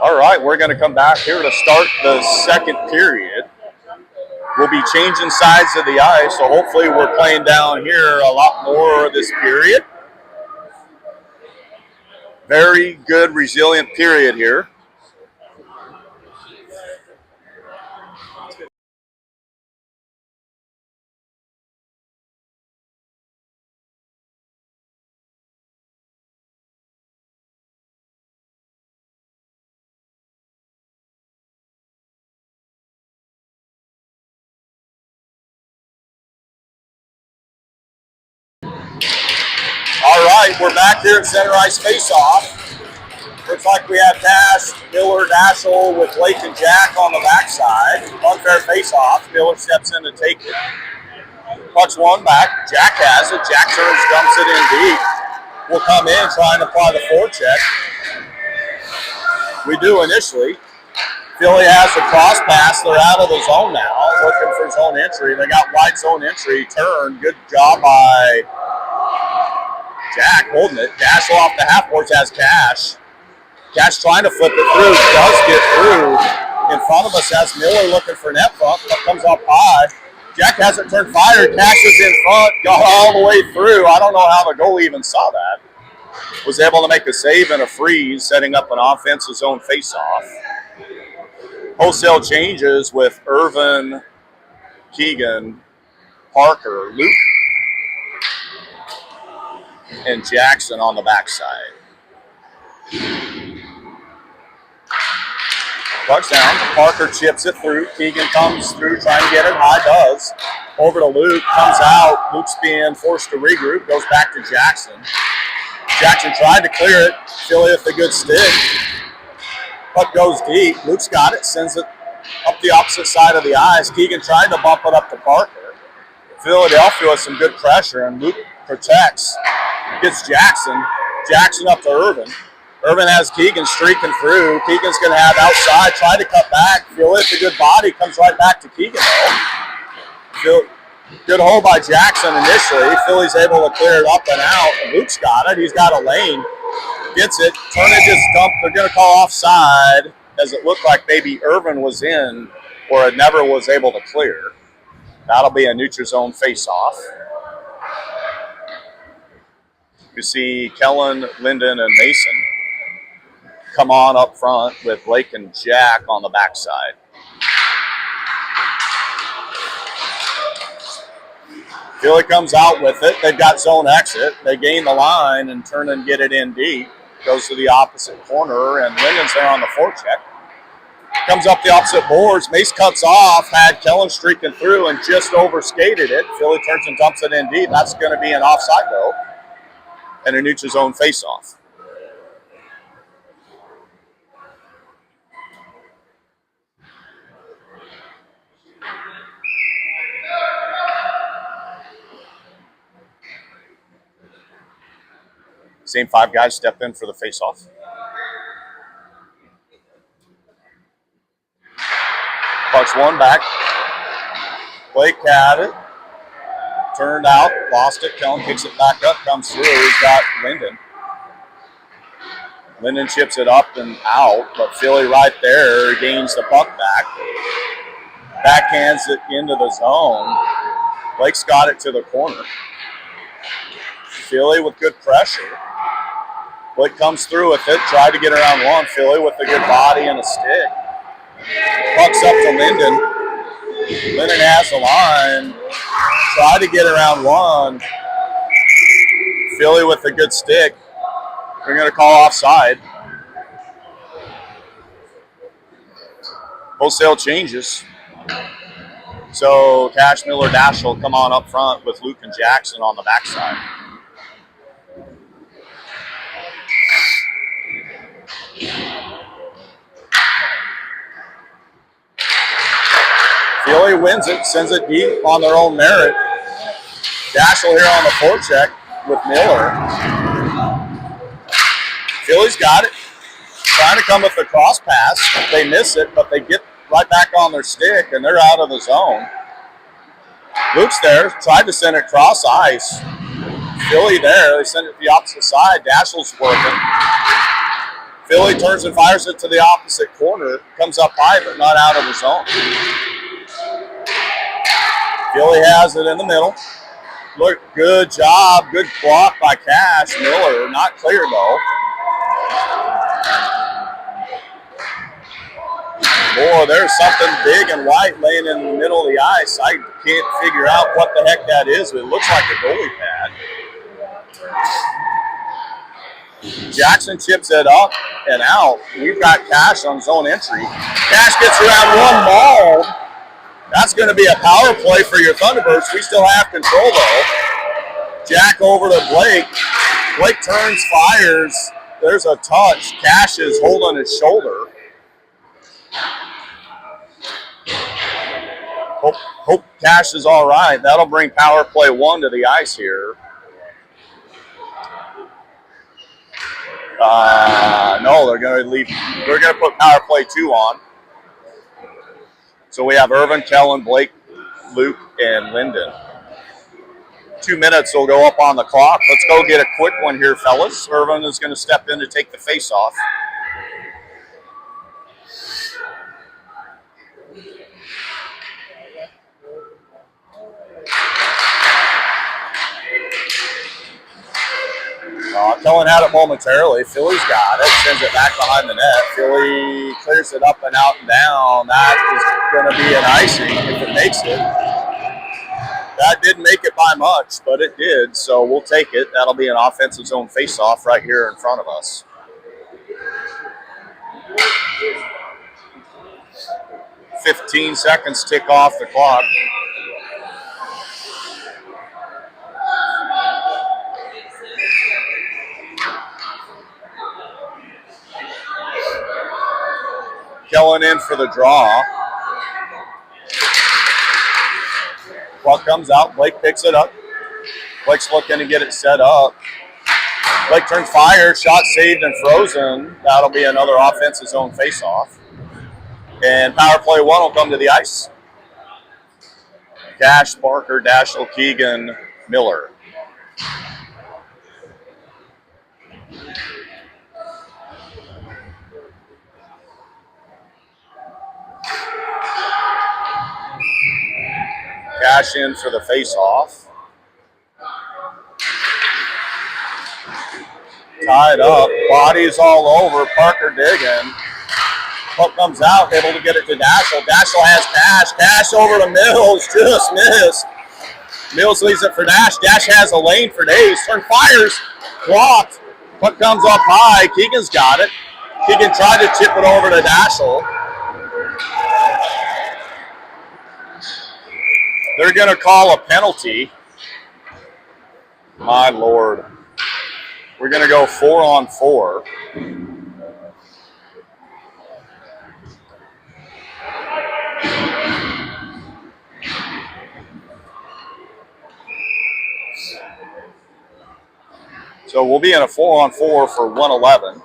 All right, we're going to come back here to start the second period. We'll be changing sides of the ice, so hopefully we're playing down here a lot more this period. Very good, resilient period here. All right, we're back here at center ice face-off. Looks like we have Cash, Miller, Dashel with Blake and Jack on the backside. Unfair face-off. Miller steps in to take it. Pucks one back. Jack has it. Jack turns, dumps it in deep. Will come in trying to apply the forecheck. We do initially. Philly has a cross pass. They're out of the zone now, looking for zone entry. They got wide zone entry. Turn. Good job by Jack holding it. Dash off the half boards has Cash. Cash trying to flip it through. Does get through. In front of us has Miller looking for net front. That comes up high. Jack hasn't turned fire. Cash is in front. Got all the way through. I don't know how the goalie even saw that. Was able to make a save and a freeze, setting up an offensive zone face-off. Wholesale changes with Irvin, Keegan, Parker, Luke, and Jackson on the backside. Puck's down. Parker chips it through. Keegan comes through, trying to get it high. Does. Over to Luke. Comes out. Luke's being forced to regroup. Goes back to Jackson. Jackson tried to clear it. Philly with a good stick. Puck goes deep. Luke's got it. Sends it up the opposite side of the ice. Keegan tried to bump it up to Parker. Philadelphia with some good pressure, and Luke protects. Gets Jackson. Jackson up to Irvin. Irvin has Keegan streaking through. Keegan's going to have outside. Try to cut back. Philly with a good body. Comes right back to Keegan, though. Good hold by Jackson initially. Philly's able to clear it up and out. Luke's got it. He's got a lane. Gets it. Turner just dumped. They're going to call offside, as it looked like maybe Irvin was in or it never was able to clear. That'll be a neutral zone face-off. You see Kellen, Linden, and Mason come on up front with Blake and Jack on the backside. Philly comes out with it. They've got zone exit. They gain the line and turn and get it in deep. Goes to the opposite corner, and Linden's there on the forecheck. Comes up the opposite boards. Mace cuts off, had Kellen streaking through and just overskated it. Philly turns and dumps it in deep. That's going to be an offside goal and a neutral zone face-off. Same five guys step in for the face-off. Pucks one back. Blake had it. Turned out, lost it. Kellen kicks it back up, comes through. He's got Linden. Linden chips it up and out, but Philly right there gains the puck back. Backhands it into the zone. Blake's got it to the corner. Philly with good pressure. Blake comes through with it, tried to get around one. Philly with a good body and a stick. Puck's up to Linden. Linden has the line. Tried to get around one. Philly with a good stick. They're going to call offside. Wholesale changes. So Cash, Miller, Dash will come on up front with Luke and Jackson on the backside. Philly wins it, sends it deep on their own merit. Dashel here on the forecheck with Miller. Philly's got it. Trying to come with the cross pass. They miss it, but they get right back on their stick, and they're out of the zone. Luke's there, tried to send it cross ice. Philly there, they send it to the opposite side. Dashel's working. Philly turns and fires it to the opposite corner. Comes up high, but not out of the zone. Philly has it in the middle. Look, good job. Good block by Cash. Miller, not clear though. Boy, there's something big and white laying in the middle of the ice. I can't figure out what the heck that is, but it looks like a goalie pad. Jackson chips it up and out. We've got Cash on zone entry. Cash gets around one mauled. That's going to be a power play for your Thunderbirds. We still have control though. Jack over to Blake. Blake turns, fires. There's a touch. Cash is holding his shoulder. Hope Cash is all right. That'll bring power play 1 to the ice here. No, they're going to leave. They're going to put power play 2 on. So we have Irvin, Kellen, Blake, Luke, and Linden. 2 minutes will go up on the clock. Let's go get a quick one here, fellas. Irvin is going to step in to take the face-off. Kellen had it momentarily. Philly's got it. Sends it back behind the net. Philly clears it up and out and down. That is going to be an icing if it makes it. That didn't make it by much, but it did, so we'll take it. That'll be an offensive zone face-off right here in front of us. "15 seconds tick off the clock. Kellen in for the draw. Puck comes out. Blake picks it up. Blake's looking to get it set up. Blake turns, fire. Shot saved and frozen. That'll be another offensive zone face-off. And power play 1 will come to the ice. Cash, Parker, Dashel, Keegan, Miller. Cash in for the face-off. Tied up. Bodies all over. Parker digging. Puck comes out. Able to get it to Dashel. Dashel has Cash. Cash over to Mills. Just missed. Mills leaves it for Dash. Dash has a lane for days. Turn, fires. Blocked. Puck comes up high. Keegan's got it. Keegan tried to chip it over to Dashel. They're going to call a penalty. My Lord. We're going to go 4-on-4. So we'll be in a 4-on-4 for 111.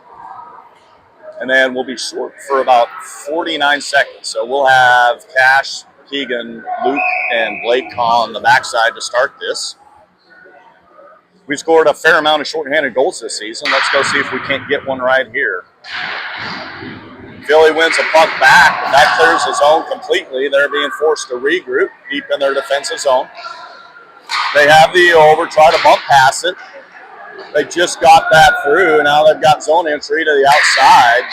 And then we'll be short for about 49 seconds. So we'll have Cash, Keegan, Luke, and Blake on the backside to start this. We've scored a fair amount of shorthanded goals this season. Let's go see if we can't get one right here. Philly wins a puck back, but that clears the zone completely. They're being forced to regroup deep in their defensive zone. They have the over, try to bump pass it. They just got that through. Now they've got zone entry to the outside.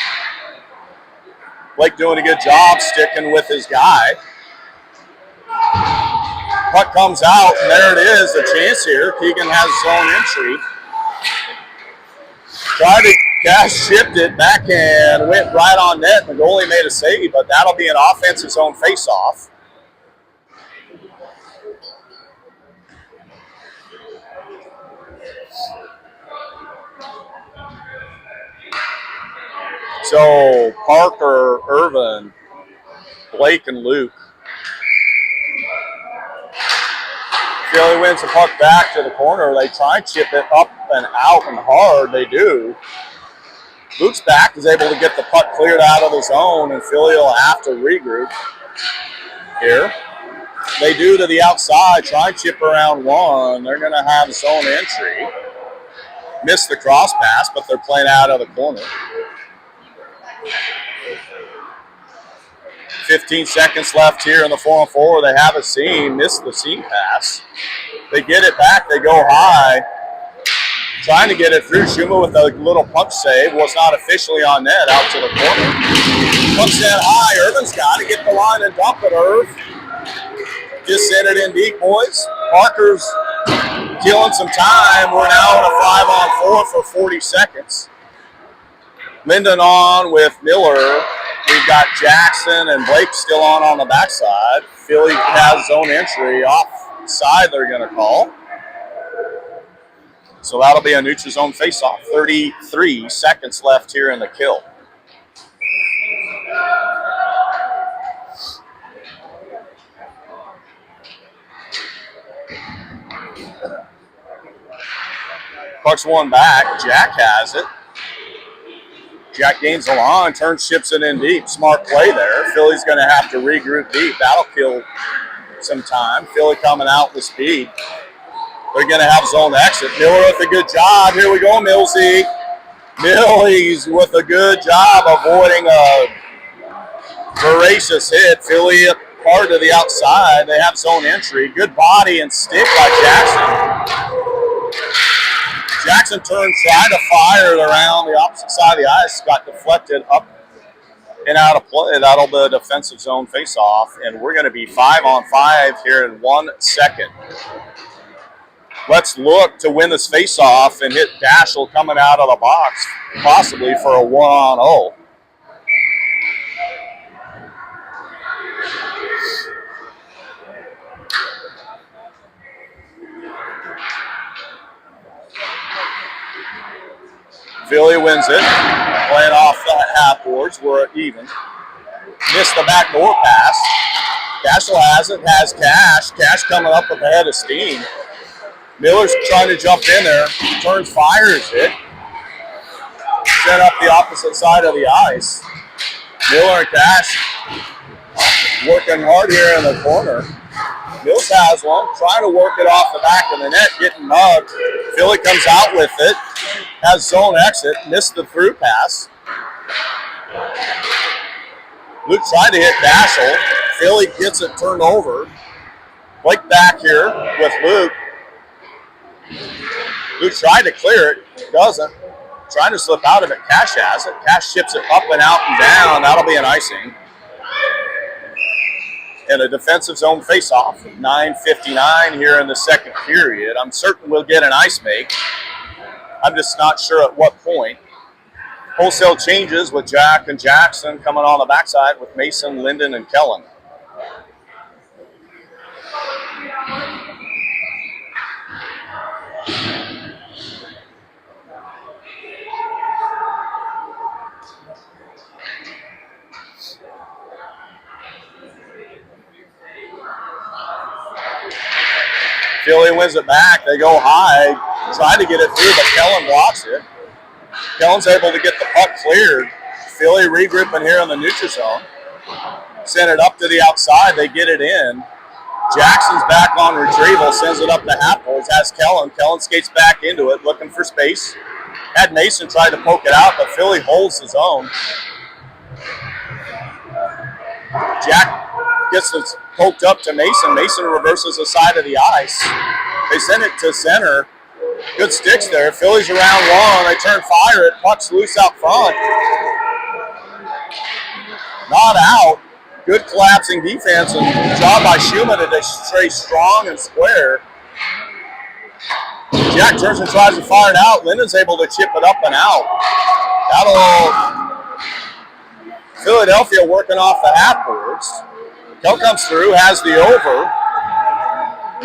Blake doing a good job sticking with his guy. Puck comes out, and there it is, a chance here. Keegan has zone entry. Tried to Cash, shipped it back and went right on net. The goalie made a save, but that'll be an offensive zone face-off. So Parker, Irvin, Blake, and Luke. Philly wins the puck back to the corner. They try and chip it up and out and hard. They do. Luke's back is able to get the puck cleared out of the zone, and Philly will have to regroup here. They do to the outside, try and chip around one. They're going to have zone entry. Missed the cross pass, but they're playing out of the corner. 15 seconds left here in the 4-on-4. They have a seam, missed the seam pass. They get it back, they go high. Trying to get it through. Schuma with a little punch save. Was not officially on net, out to the corner. Punch that high. Irvin's got to get the line and dump it, Irv. Just sent it in deep, boys. Parker's killing some time. We're now in a 5-on-4 for 40 seconds. Linden on with Miller. We've got Jackson and Blake still on the backside. Philly has zone entry offside they're going to call. So that'll be a neutral zone faceoff. 33 seconds left here in the kill. Puck's one back. Jack has it. Jack gains the line, turns, ships it in deep. Smart play there. Philly's going to have to regroup deep. That'll kill some time. Philly coming out with speed. They're going to have zone exit. Miller with a good job. Here we go, Millsy. Millie's with a good job avoiding a voracious hit. Philly hard to the outside. They have zone entry. Good body and stick by Jackson. Jackson turned, tried to fire it around the opposite side of the ice. Got deflected up and out of play. That'll be a defensive zone face-off. And we're going to be 5-on-5 here in 1 second. Let's look to win this face-off and hit Dashel coming out of the box, possibly for a 1-on-0. Philly wins it, playing off the half boards. We're even. Missed the backdoor pass. Dashel has it, has Cash. Cash coming up with a head of steam. Miller's trying to jump in there. Turns, fires it. Set up the opposite side of the ice. Miller and Cash working hard here in the corner. Mills has one, trying to work it off the back of the net, getting mugged. Philly comes out with it, has zone exit, missed the through pass. Luke tried to hit Dashel. Philly gets it turned over. Blake back here with Luke. Luke tried to clear it, doesn't. Trying to slip out of it, Cash has it. Cash ships it up and out and down. That'll be an icing. And a defensive zone face-off. 9:59 here in the second period. I'm certain we'll get an ice make. I'm just not sure at what point. Wholesale changes with Jack and Jackson coming on the backside with Mason, Linden, and Kellen. Philly wins it back. They go high, try to get it through, but Kellen blocks it. Kellen's able to get the puck cleared. Philly regrouping here in the neutral zone. Send it up to the outside. They get it in. Jackson's back on retrieval, sends it up the half boards, has Kellen. Kellen skates back into it, looking for space. Had Mason try to poke it out, but Philly holds his own. Jack gets it poked up to Mason. Mason reverses the side of the ice. They send it to center. Good sticks there. Philly's around one. They turn, fire it. Puck's loose out front. Not out. Good collapsing defense and job by Schuma to stay strong and square. Jack turns and tries to fire it out. Linden's able to chip it up and out. That'll Philadelphia working off the half boards. Kel comes through, has the over.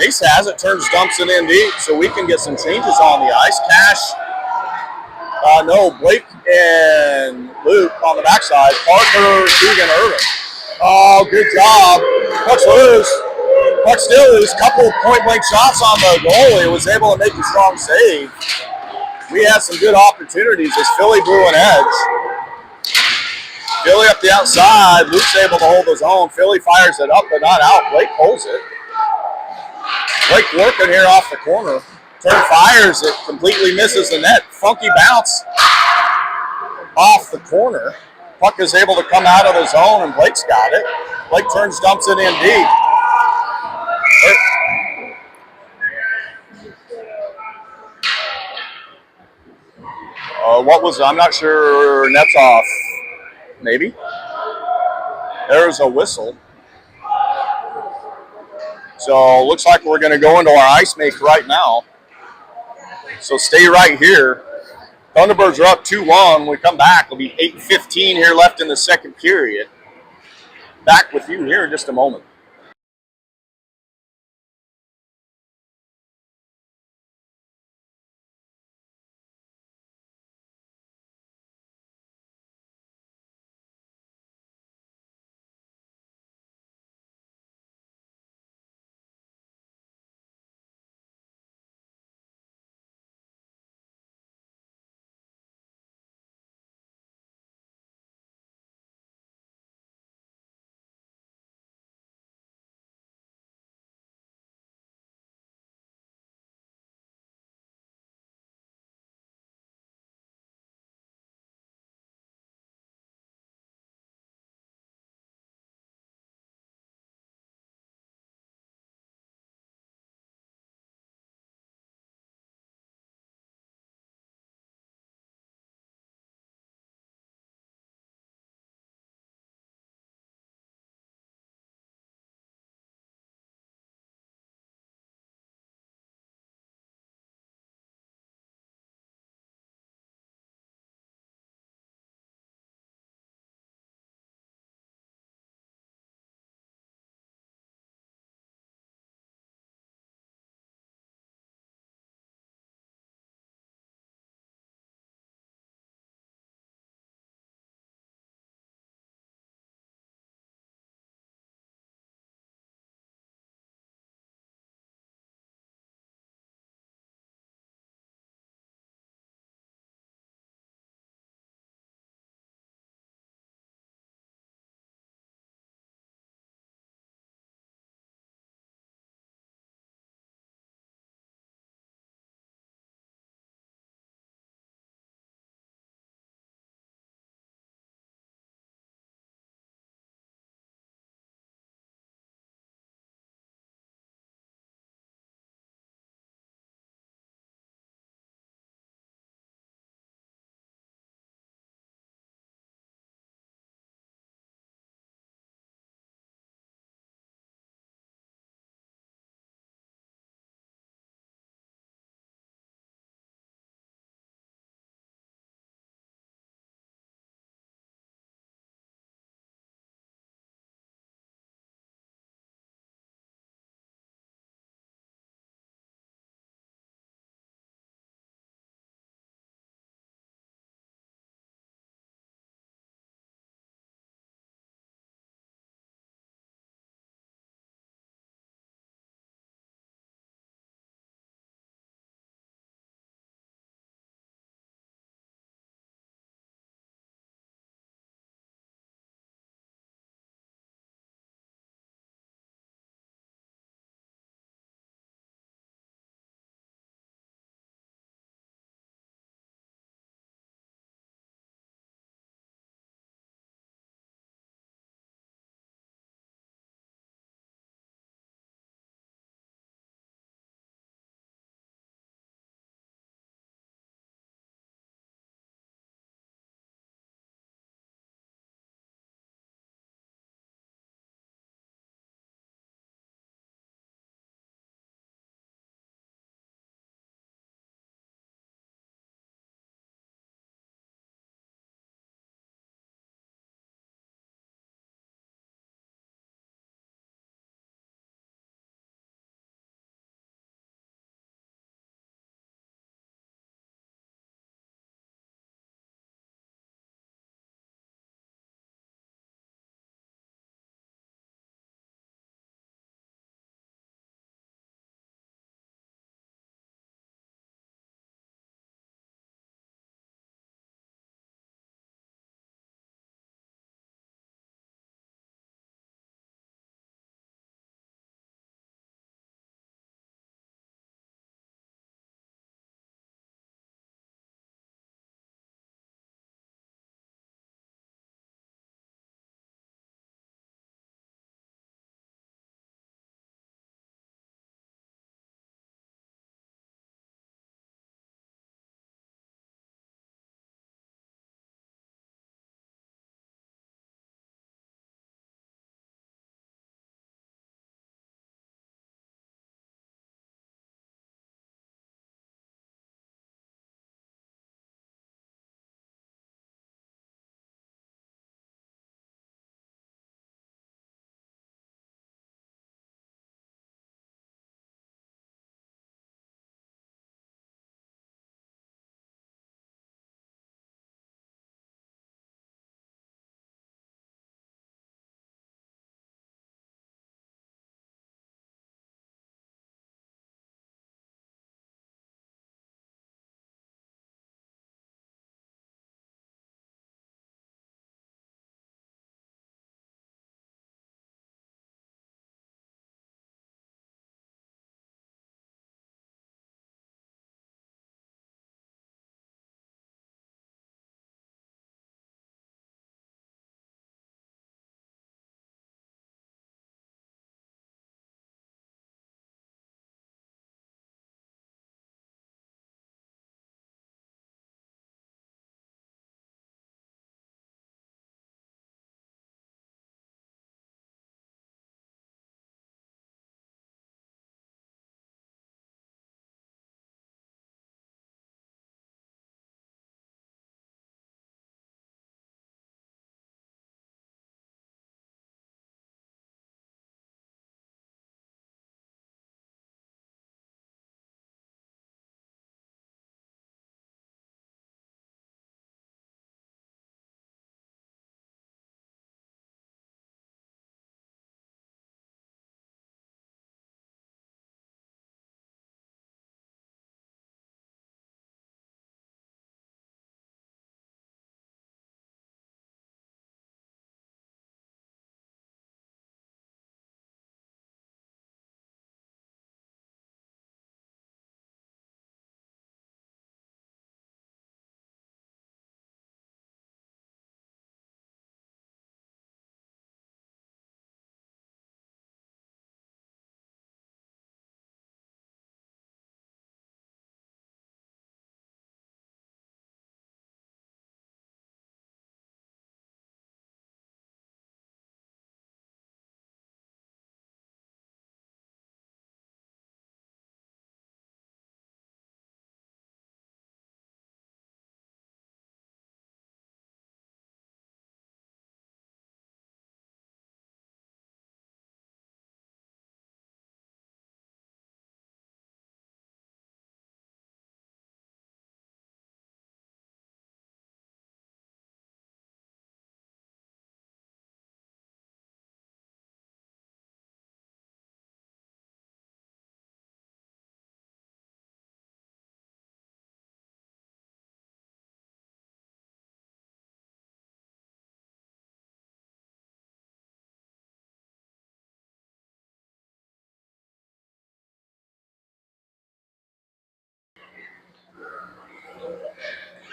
Mace has it, turns, dumps it in deep, so we can get some changes on the ice. Cash, Blake and Luke on the backside. Parker, Keegan, Irvin. Oh, good job. Puck's loose. Puck's still loose. Couple of point-blank shots on the goalie. Was able to make a strong save. We had some good opportunities as Philly blew an edge. Philly up the outside. Luke's able to hold his own. Philly fires it up, but not out. Blake holds it. Blake working here off the corner. Turn, fires it. Completely misses the net. Funky bounce off the corner. Puck is able to come out of the zone, and Blake's got it. Blake turns, dumps it in deep. What was, I'm not sure, net's off. Maybe. There's a whistle. So looks like we're going to go into our ice make right now. So stay right here. Thunderbirds are up 2-1. We come back. It'll be 8:15 here left in the second period. Back with you here in just a moment.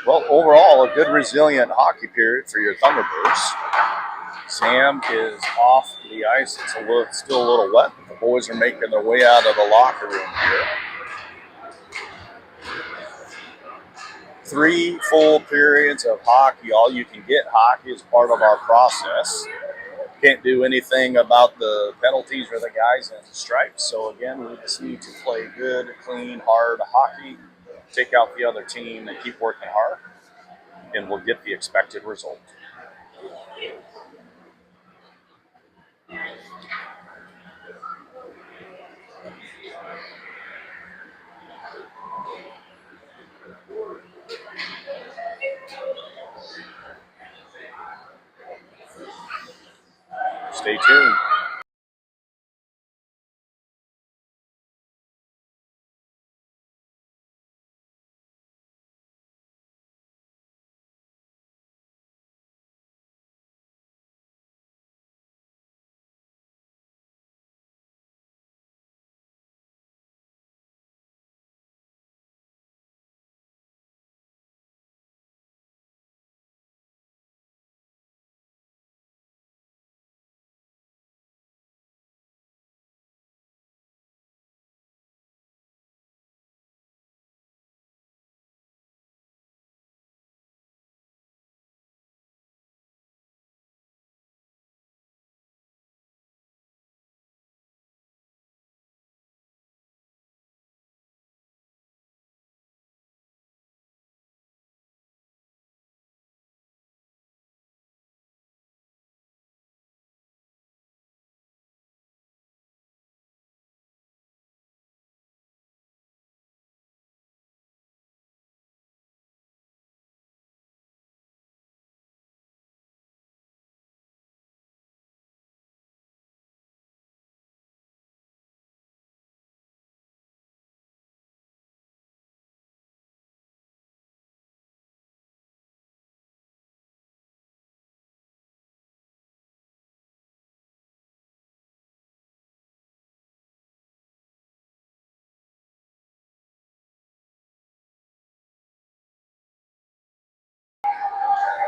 Well, overall, a good resilient hockey period for your Thunderbirds. Sam is off the ice. It's still a little wet. The boys are making their way out of the locker room here. 3 full periods of hockey. All you can get hockey is part of our process. Can't do anything about the penalties or the guys in stripes. So again, we just need to play good, clean, hard hockey, take out the other team, and keep working hard, and we'll get the expected result. Stay tuned.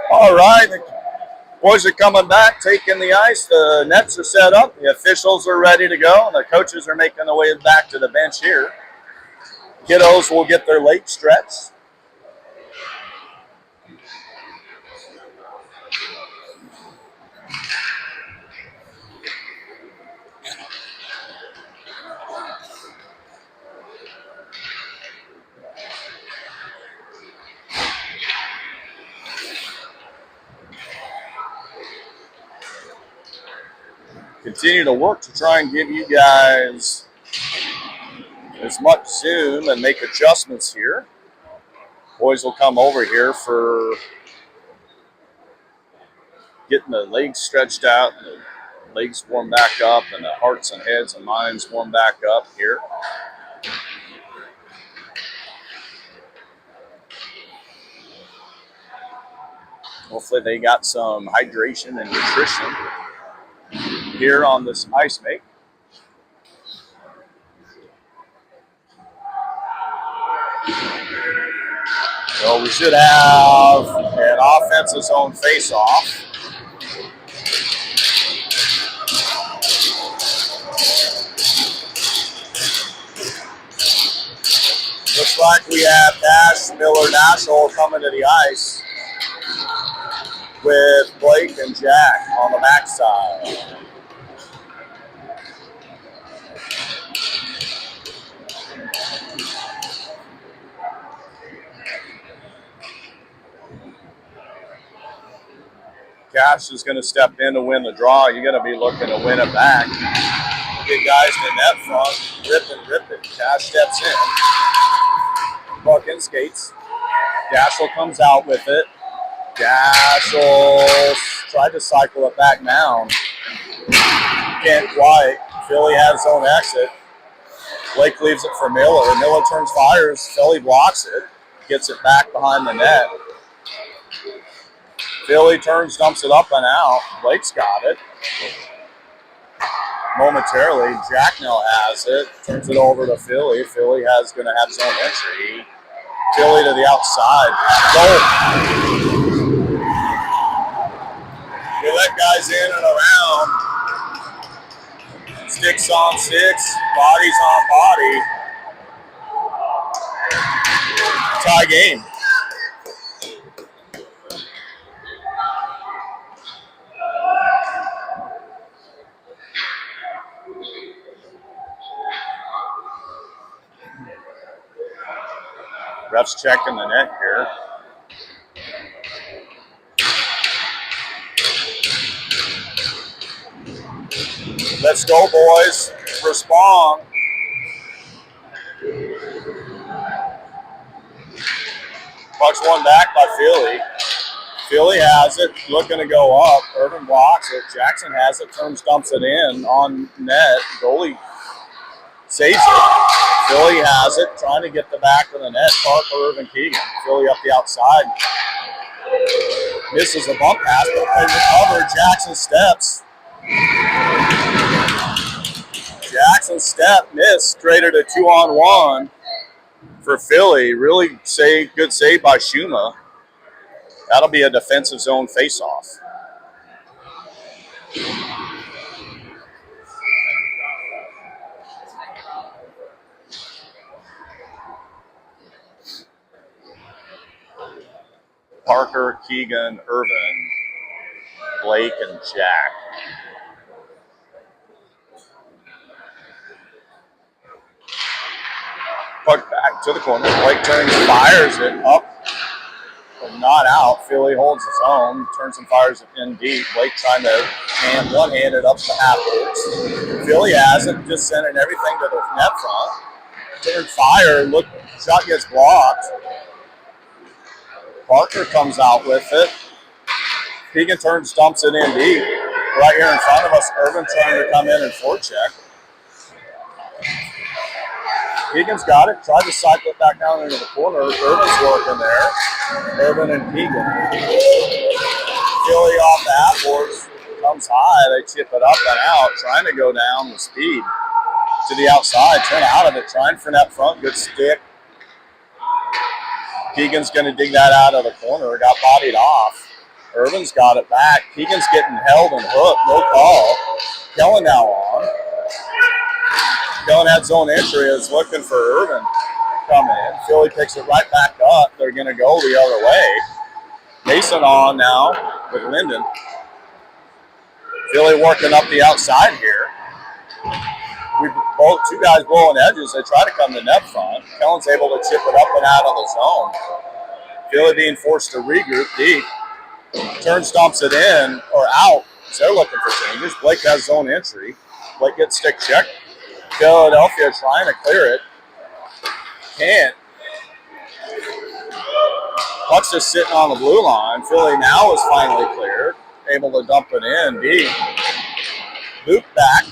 All right, the boys are coming back, taking the ice. The nets are set up. The officials are ready to go, and the coaches are making their way back to the bench here. Kiddos will get their late stretch. Continue to work to try and give you guys as much Zoom and make adjustments here. Boys will come over here for getting the legs stretched out, and the legs warm back up, and the hearts and heads and minds warm back up here. Hopefully they got some hydration and nutrition here on this ice make. So we should have an offensive zone face-off. Looks like we have Nash, Miller, Nashville coming to the ice with Blake and Jack on the backside. Cash is going to step in to win the draw. You're going to be looking to win it back. Big guys in net front, rip it. Cash steps in. Buck in skates. Daschel comes out with it. Daschel tried to cycle it back down. Can't quite. Philly has his own exit. Blake leaves it for Miller. Miller turns, fires. Philly blocks it. Gets it back behind the net. Philly turns, dumps it up and out. Blake's got it. Momentarily, Jack now has it. Turns it over to Philly. Philly has going to have his own entry. Philly to the outside. Goal. They let guys in and around. Sticks on sticks, bodies on body. Tie game. Ref's checking the net here. Let's go, boys. Respond. Puck's one back by Philly. Philly has it, looking to go up. Irvin blocks it. Jackson has it, turns, dumps it in on net. Goalie saves it. Philly has it, trying to get the back of the net. Parker, Irvin, Keegan. Philly up the outside. Misses a bump pass, but they recover. Jackson steps. Jackson step, missed. Traded a 2-on-1 for Philly. Really good save by Schuma. That'll be a defensive zone faceoff. Parker, Keegan, Irvin, Blake, and Jack. Puck back to the corner. Blake turns, fires it up, but not out. Philly holds his own, turns and fires it in deep. Blake trying to one-handed up the half-boards. Philly has it, just sending everything to the net front. Turn, fire, look, shot gets blocked. Parker comes out with it. Keegan turns, dumps it in deep. Right here in front of us, Irvin trying to come in and forecheck. Keegan's got it. Tried to cycle it back down into the corner. Irvin's working there. Irvin and Keegan. Philly off the half-boards. Comes high. They chip it up and out. Trying to go down the speed to the outside. Turn out of it. Trying for net front. Good stick. Keegan's going to dig that out of the corner. Got bodied off. Irvin's got it back. Keegan's getting held and hooked. No call. Kellen now on. Kellen had zone entry. Is looking for Irvin coming in. Philly picks it right back up. They're going to go the other way. Mason on now with Linden. Philly working up the outside here. We both two guys blowing edges. They try to come to net front. Kellen's able to chip it up and out of the zone. Philly being forced to regroup deep. Turns, dumps it in or out. So they're looking for changes. Blake has zone entry. Blake gets stick check. Philadelphia trying to clear it. Can't. Puck's just sitting on the blue line. Philly now is finally cleared. Able to dump it in deep. Luke back.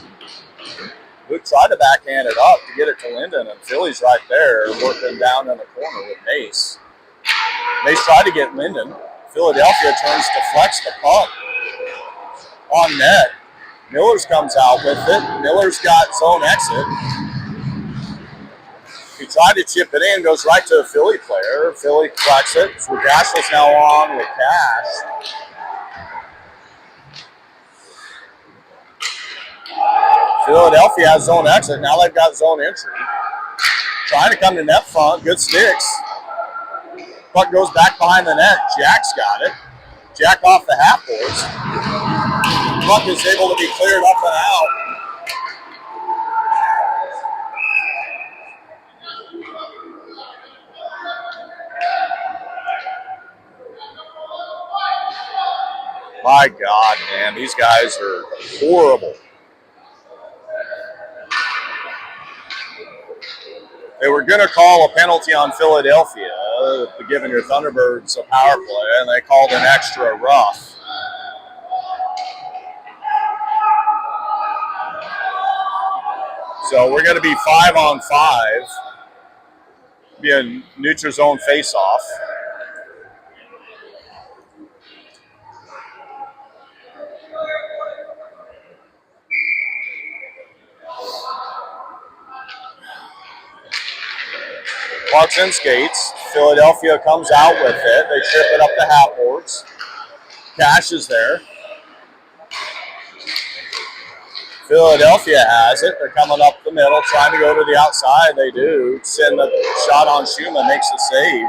Luke tried to backhand it up to get it to Linden, and Philly's right there working down in the corner with Mace. Mace tried to get Linden. Philadelphia turns to flex the puck on net. Millers comes out with it. Miller's got zone exit. He tried to chip it in, goes right to a Philly player. Philly collects it. So Gashel's now on with Cash. Philadelphia has zone exit. Now they've got zone entry. Trying to come to net front. Good sticks. Puck goes back behind the net. Jack's got it. Jack off the half boards. Puck is able to be cleared up and out. My God, man, these guys are horrible. They were going to call a penalty on Philadelphia, giving your Thunderbirds a power play, and they called an extra rough. So we're going to be 5-on-5. Be a neutral zone face-off. Puck's in skates. Philadelphia comes out with it. They chip it up the half boards. Cash is there. Philadelphia has it. They're coming up the middle, trying to go to the outside. They do. Send the shot on Schumann, makes the save.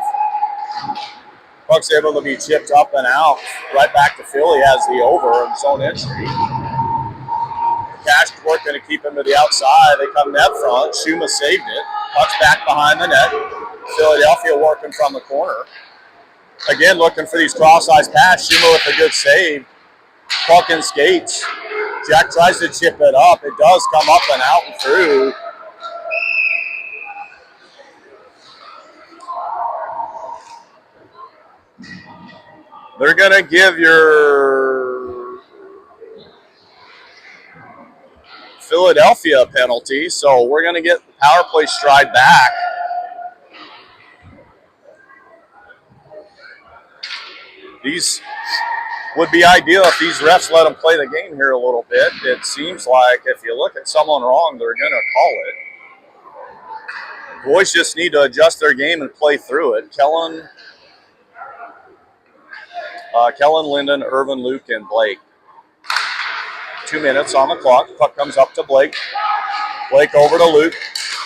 Puck's able to be chipped up and out. Right back to Philly, has the over in zone entry. Cash working to keep him to the outside. They come net front. Schumann saved it. Puck's back behind the net. Philadelphia working from the corner. Again, looking for these cross-eyes pass. Schumann with a good save. Puck and skates. Jack tries to chip it up. It does come up and out and through. They're going to give your Philadelphia a penalty, so we're going to get the power play stride back. These would be ideal if these refs let them play the game here a little bit. It seems like if you look at someone wrong, they're going to call it. Boys just need to adjust their game and play through it. Kellen, Linden, Irvin, Luke, and Blake. 2 minutes on the clock. Puck comes up to Blake. Blake over to Luke.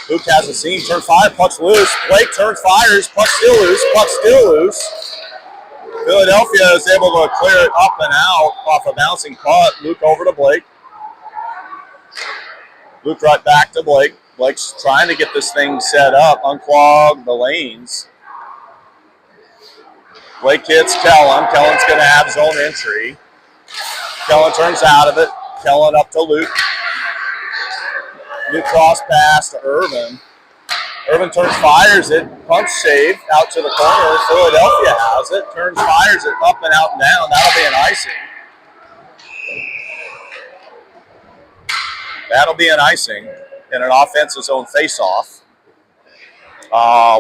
Luke has a seam. Turn 5. Puck's loose. Blake turns, fires. Puck still loose. Puck still loose. Philadelphia is able to clear it up and out off a bouncing puck. Luke over to Blake. Luke right back to Blake. Blake's trying to get this thing set up, unclog the lanes. Blake hits Kellen. Kellen's going to have zone entry. Kellen turns out of it. Kellen up to Luke. Luke cross pass to Irvin. Irvin turns, fires it. Punch save out to the corner. Philadelphia has it. Turns, fires it up and out and down. That'll be an icing. That'll be an icing in an offensive zone face-off.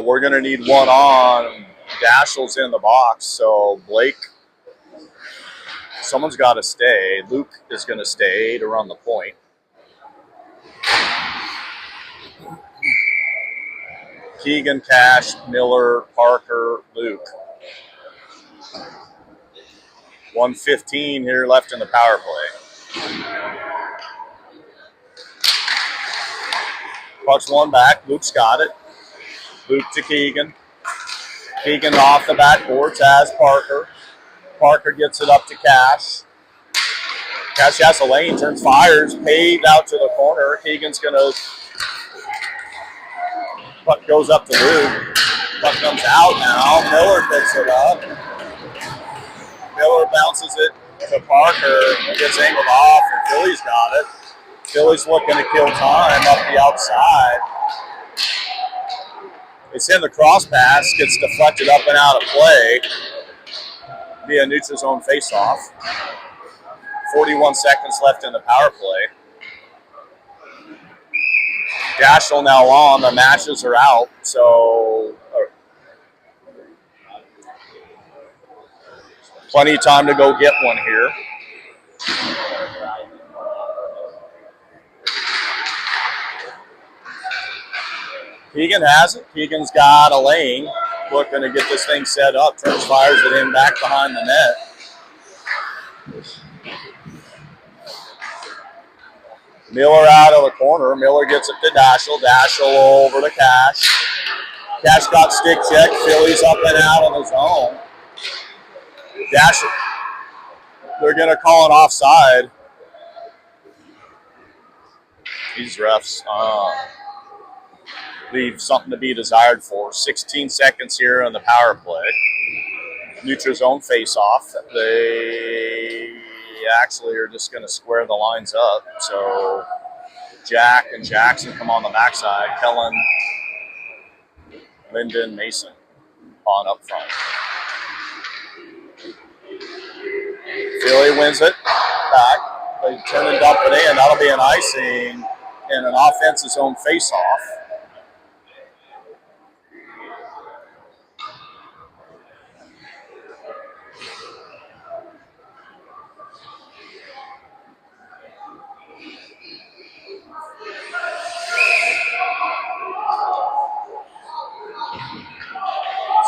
We're going to need one on. Dashel's in the box, so Blake, someone's got to stay. Luke is going to stay to run the point. Keegan, Cash, Miller, Parker, Luke. 1:15 here left in the power play. Pucks one back. Luke's got it. Luke to Keegan. Keegan off the backboards has Parker. Parker gets it up to Cash. Cash has a lane, turns, fires, paved out to the corner. Keegan's going to... Puck goes up to Luke. Puck comes out now. Miller picks it up. Miller bounces it to Parker. It gets angled off, and Philly's got it. Philly's looking to kill time up the outside. It's in the cross pass, gets deflected up and out of play via neutral zone faceoff. 41 seconds left in the power play. Dashel now on, the matches are out, so plenty of time to go get one here. Keegan has it. Keegan's got a lane. Looking to get this thing set up. Turns, fires it in back behind the net. Miller out of the corner. Miller gets it to Dashel. Dashel over to Cash. Cash got stick check. Philly's up and out of the zone. Dashel. They're going to call an offside. These refs leave something to be desired for. 16 seconds here on the power play. Neutral zone face-off. They actually are just going to square the lines up. So Jack and Jackson come on the backside. Kellen, Linden, Mason on up front. Philly wins it back. They turn and dump it in. That'll be an icing in an offensive zone face-off.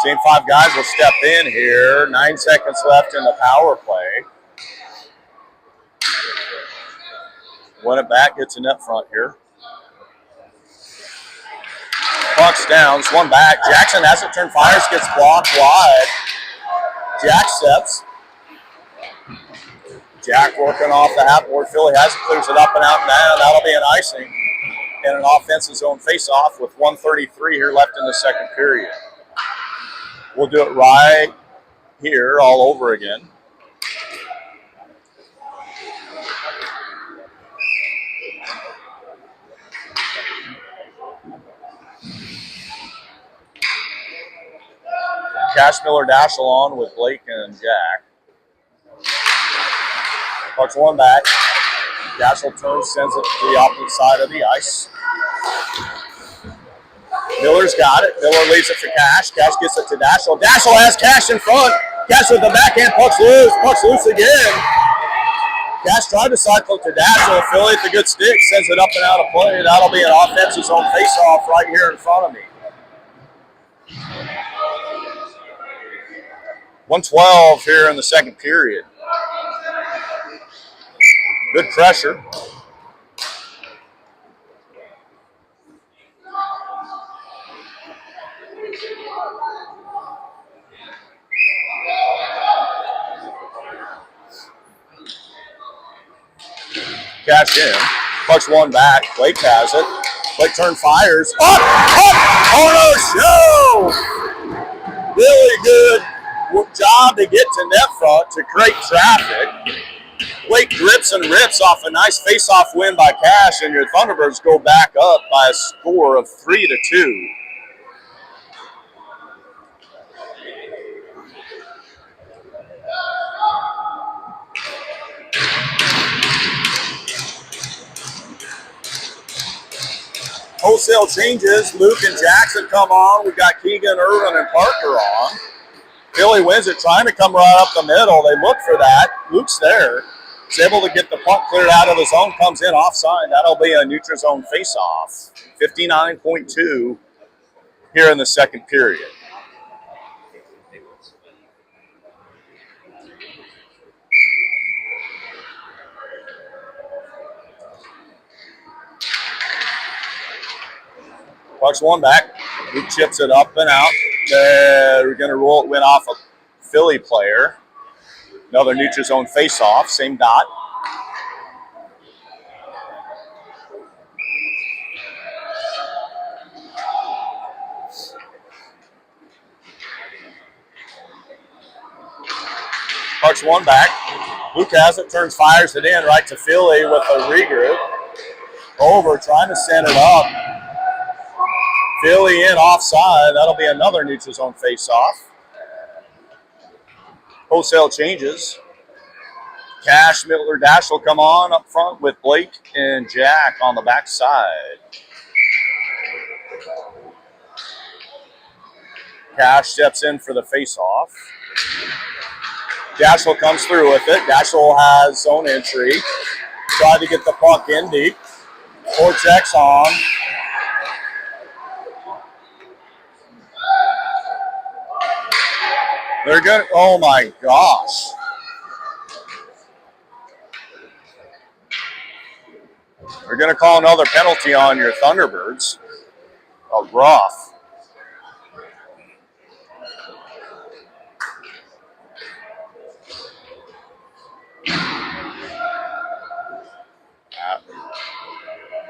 Same 5 guys will step in here. 9 seconds left in the power play. Win it back, gets a net front here. Puck's down, one back. Jackson has it, turned, fires, gets blocked wide. Jack steps. Jack working off the half board. Philly has it, clears it up and out and down. That'll be an icing and an offensive zone face-off with 1:33 here left in the second period. We'll do it right here all over again. Cash Miller Dashel on with Blake and Jack. Pucks one back. Dashel turns, sends it to the opposite side of the ice. Miller's got it. Miller leaves it for Cash. Cash gets it to Dashel. Dashel has Cash in front. Cash with the backhand. Puck's loose. Puck's loose again. Cash tried to cycle to Dashel. Philly at the good stick. Sends it up and out of play. That'll be an offensive zone face-off right here in front of me. 1:12 here in the second period. Good pressure. Cash in. Pucks one back. Blake has it. Blake turn, fires. Up! On a show! Really good job to get to net front to create traffic. Blake grips and rips off a nice face-off win by Cash, and your Thunderbirds go back up by a score of 3-2. Wholesale changes. Luke and Jackson come on. We've got Keegan, Irvin, and Parker on. Philly wins it, trying to come right up the middle. They look for that. Luke's there. He's able to get the puck cleared out of the zone. Comes in offside. That'll be a neutral zone face-off. 59.2 here in the second period. Puck's one back. Luke chips it up and out. We're going to roll it, win off a Philly player. Another neutral zone face-off, same dot. Puck's one back. Luke has it, turns, fires it in right to Philly with a regroup. Over, trying to send it up. Philly in offside. That'll be another neutral zone face-off. Wholesale changes. Cash, Miller, Dash will come on up front with Blake and Jack on the backside. Cash steps in for the face-off. Dashel comes through with it. Dashel has zone entry. Tried to get the puck in deep. Four-checks on. They're good. Oh my gosh. They're going to call another penalty on your Thunderbirds. Oh, rough.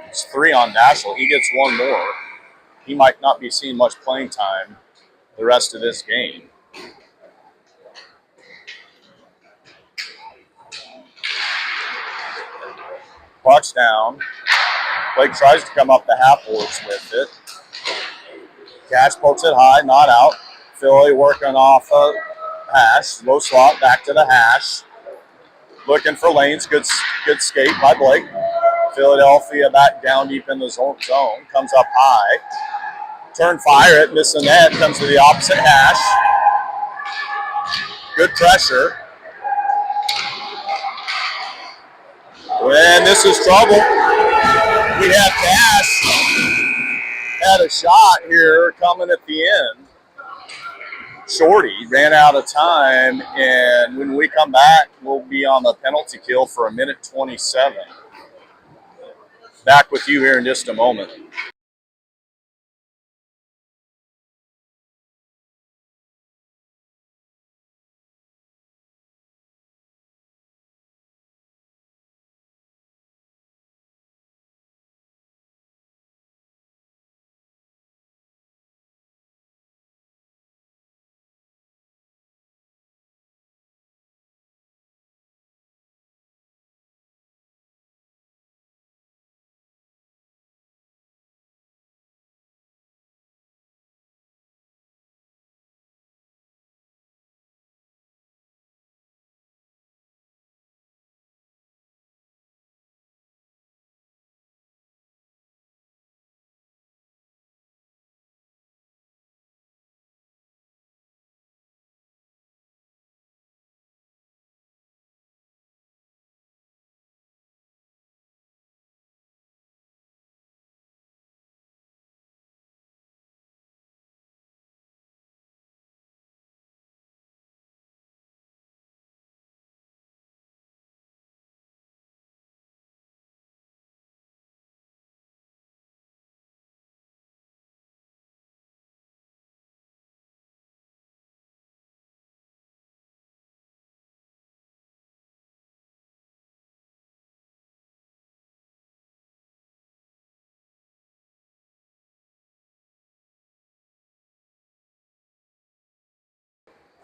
It's 3 on Dashel. He gets one more. He might not be seeing much playing time the rest of this game. Puck's down. Blake tries to come up the half boards with it. Cash pokes it high, not out. Philly working off a hash. Low slot, back to the hash. Looking for lanes. Good skate by Blake. Philadelphia back down deep in the zone. Comes up high. Turn, fire it, miss the net. Comes to the opposite hash. Good pressure. And this is trouble. We have Cash had a shot here coming at the end. Shorty ran out of time, and when we come back, we'll be on the penalty kill for 1:27. Back with you here in just a moment.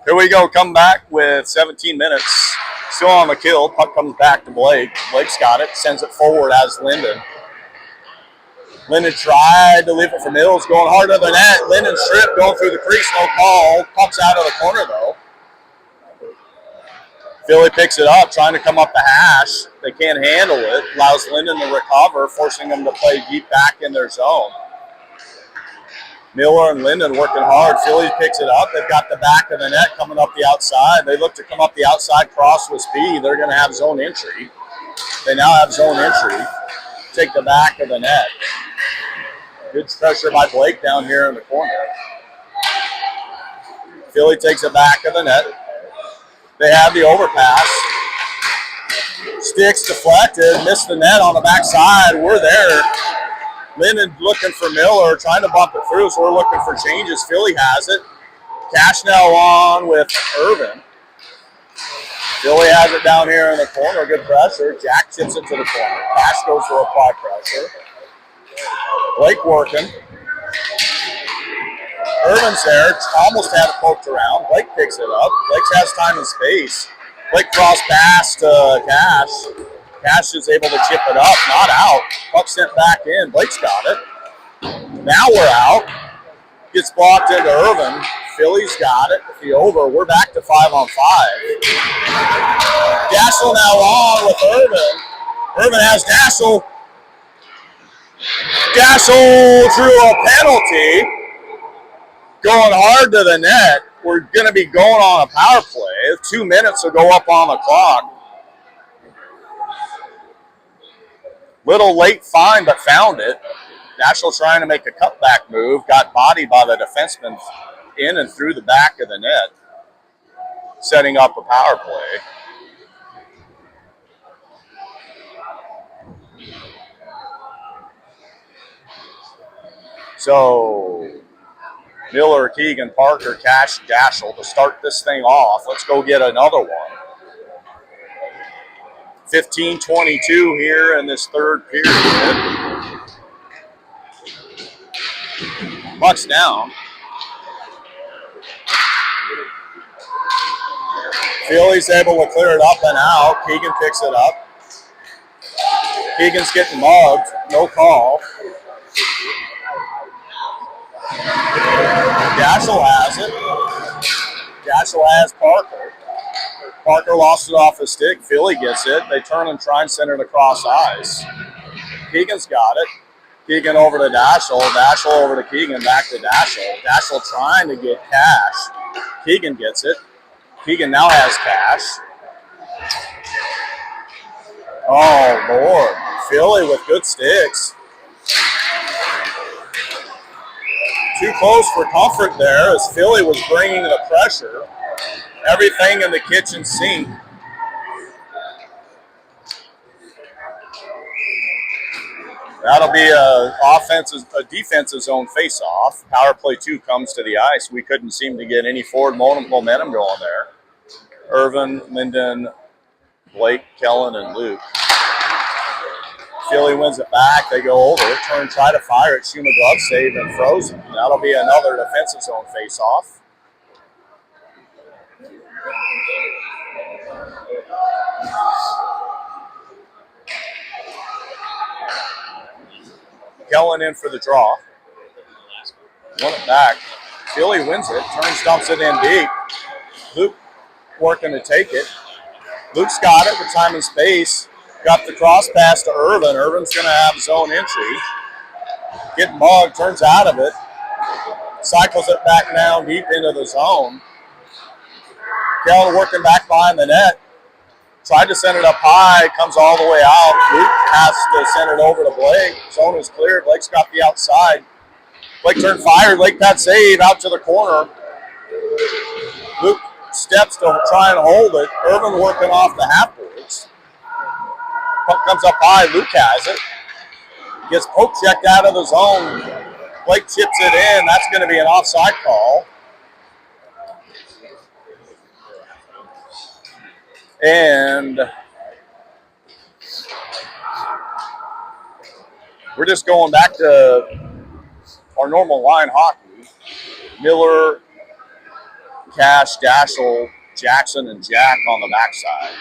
Here we go, come back with 17 minutes. Still on the kill. Puck comes back to Blake. Blake's got it, sends it forward as Linden. Linden tried to leave it for Mills, going hard to the net. Linden stripped, going through the crease, no call. Puck's out of the corner, though. Philly picks it up, trying to come up the hash. They can't handle it. Allows Linden to recover, forcing them to play deep back in their zone. Miller and Linden working hard. Philly picks it up. They've got the back of the net coming up the outside. They look to come up the outside, cross with speed. They're going to have zone entry. They now have zone entry. Take the back of the net. Good pressure by Blake down here in the corner. Philly takes the back of the net. They have the overpass. Sticks deflected. Missed the net on the backside. We're there. Linden looking for Miller, trying to bump it through, so we're looking for changes. Philly has it. Cash now on with Irvin. Philly has it down here in the corner. Good pressure. Jack chips it to the corner. Cash goes to apply pressure. Blake working. Irvin's there. Almost had it poked around. Blake picks it up. Blake has time and space. Blake cross pass to Cash. Cash is able to chip it up. Not out. Puck sent back in. Blake's got it. Now we're out. Gets blocked into Irvin. Philly's got it. The over. We're back to 5-on-5. Daschel now on with Irvin. Irvin has Daschel. Daschel drew a penalty. Going hard to the net. We're going to be going on a power play. 2 minutes will go up on the clock. Little late find, but found it. Daschel trying to make a cutback move. Got bodied by the defenseman in and through the back of the net. Setting up a power play. So, Miller, Keegan, Parker, Cash, Daschel to start this thing off. Let's go get another one. 15-22 here in this third period. Puck's down. Philly's able to clear it up and out. Keegan picks it up. Keegan's getting mugged. No call. Daschel has it. Daschel has Parker. Parker lost it off his stick. Philly gets it. They turn and try and send it across ice. Keegan's got it. Keegan over to Daschel. Daschel over to Keegan. Back to Daschel. Daschel trying to get Cash. Keegan gets it. Keegan now has Cash. Oh, Lord. Philly with good sticks. Too close for comfort there as Philly was bringing the pressure. Everything in the kitchen sink. That'll be a defensive zone face-off. Power play 2 comes to the ice. We couldn't seem to get any forward momentum going there. Irvin, Linden, Blake, Kellen, and Luke. Philly wins it back. They go over it, try to fire it. Shuma glove save and frozen. That'll be another defensive zone face-off. Kellen in for the draw. Won it back. Philly wins it. Dumps it in deep. Luke working to take it. Luke's got it with time and space. Got the cross pass to Irvin. Irvin's going to have zone entry. Getting mugged, turns out of it. Cycles it back down deep into the zone. Kellen working back behind the net. Tried to send it up high, comes all the way out. Luke has to send it over to Blake. Zone is clear. Blake's got the outside. Blake turned fire. Blake pad save out to the corner. Luke steps to try and hold it. Irvin working off the half boards. Puck comes up high. Luke has it. Gets poke checked out of the zone. Blake chips it in. That's going to be an offside call. And we're just going back to our normal line hockey. Miller, Cash, Dashel, Jackson, and Jack on the backside.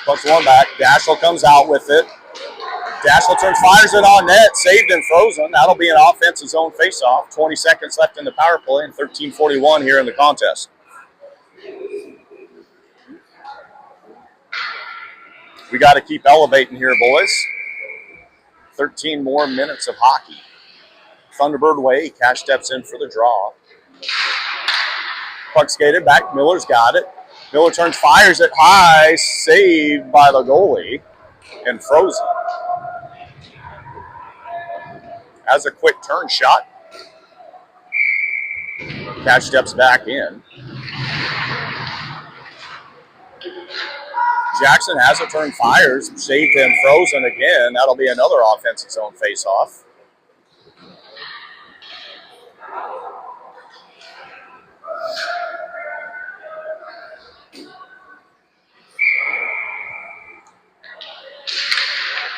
Puts one back. Dashel comes out with it. Dashel fires it on net, saved and frozen. That'll be an offensive zone faceoff. 20 seconds left in the power play and 13:41 here in the contest. We got to keep elevating here, boys. 13 more minutes of hockey. Thunderbird way. Cash steps in for the draw. Puck skated back. Miller's got it. Miller fires it high. Saved by the goalie and frozen. Has a quick turn shot. Cash steps back in. Jackson has a turn, fires, saved him, frozen again. That'll be another offensive zone face-off.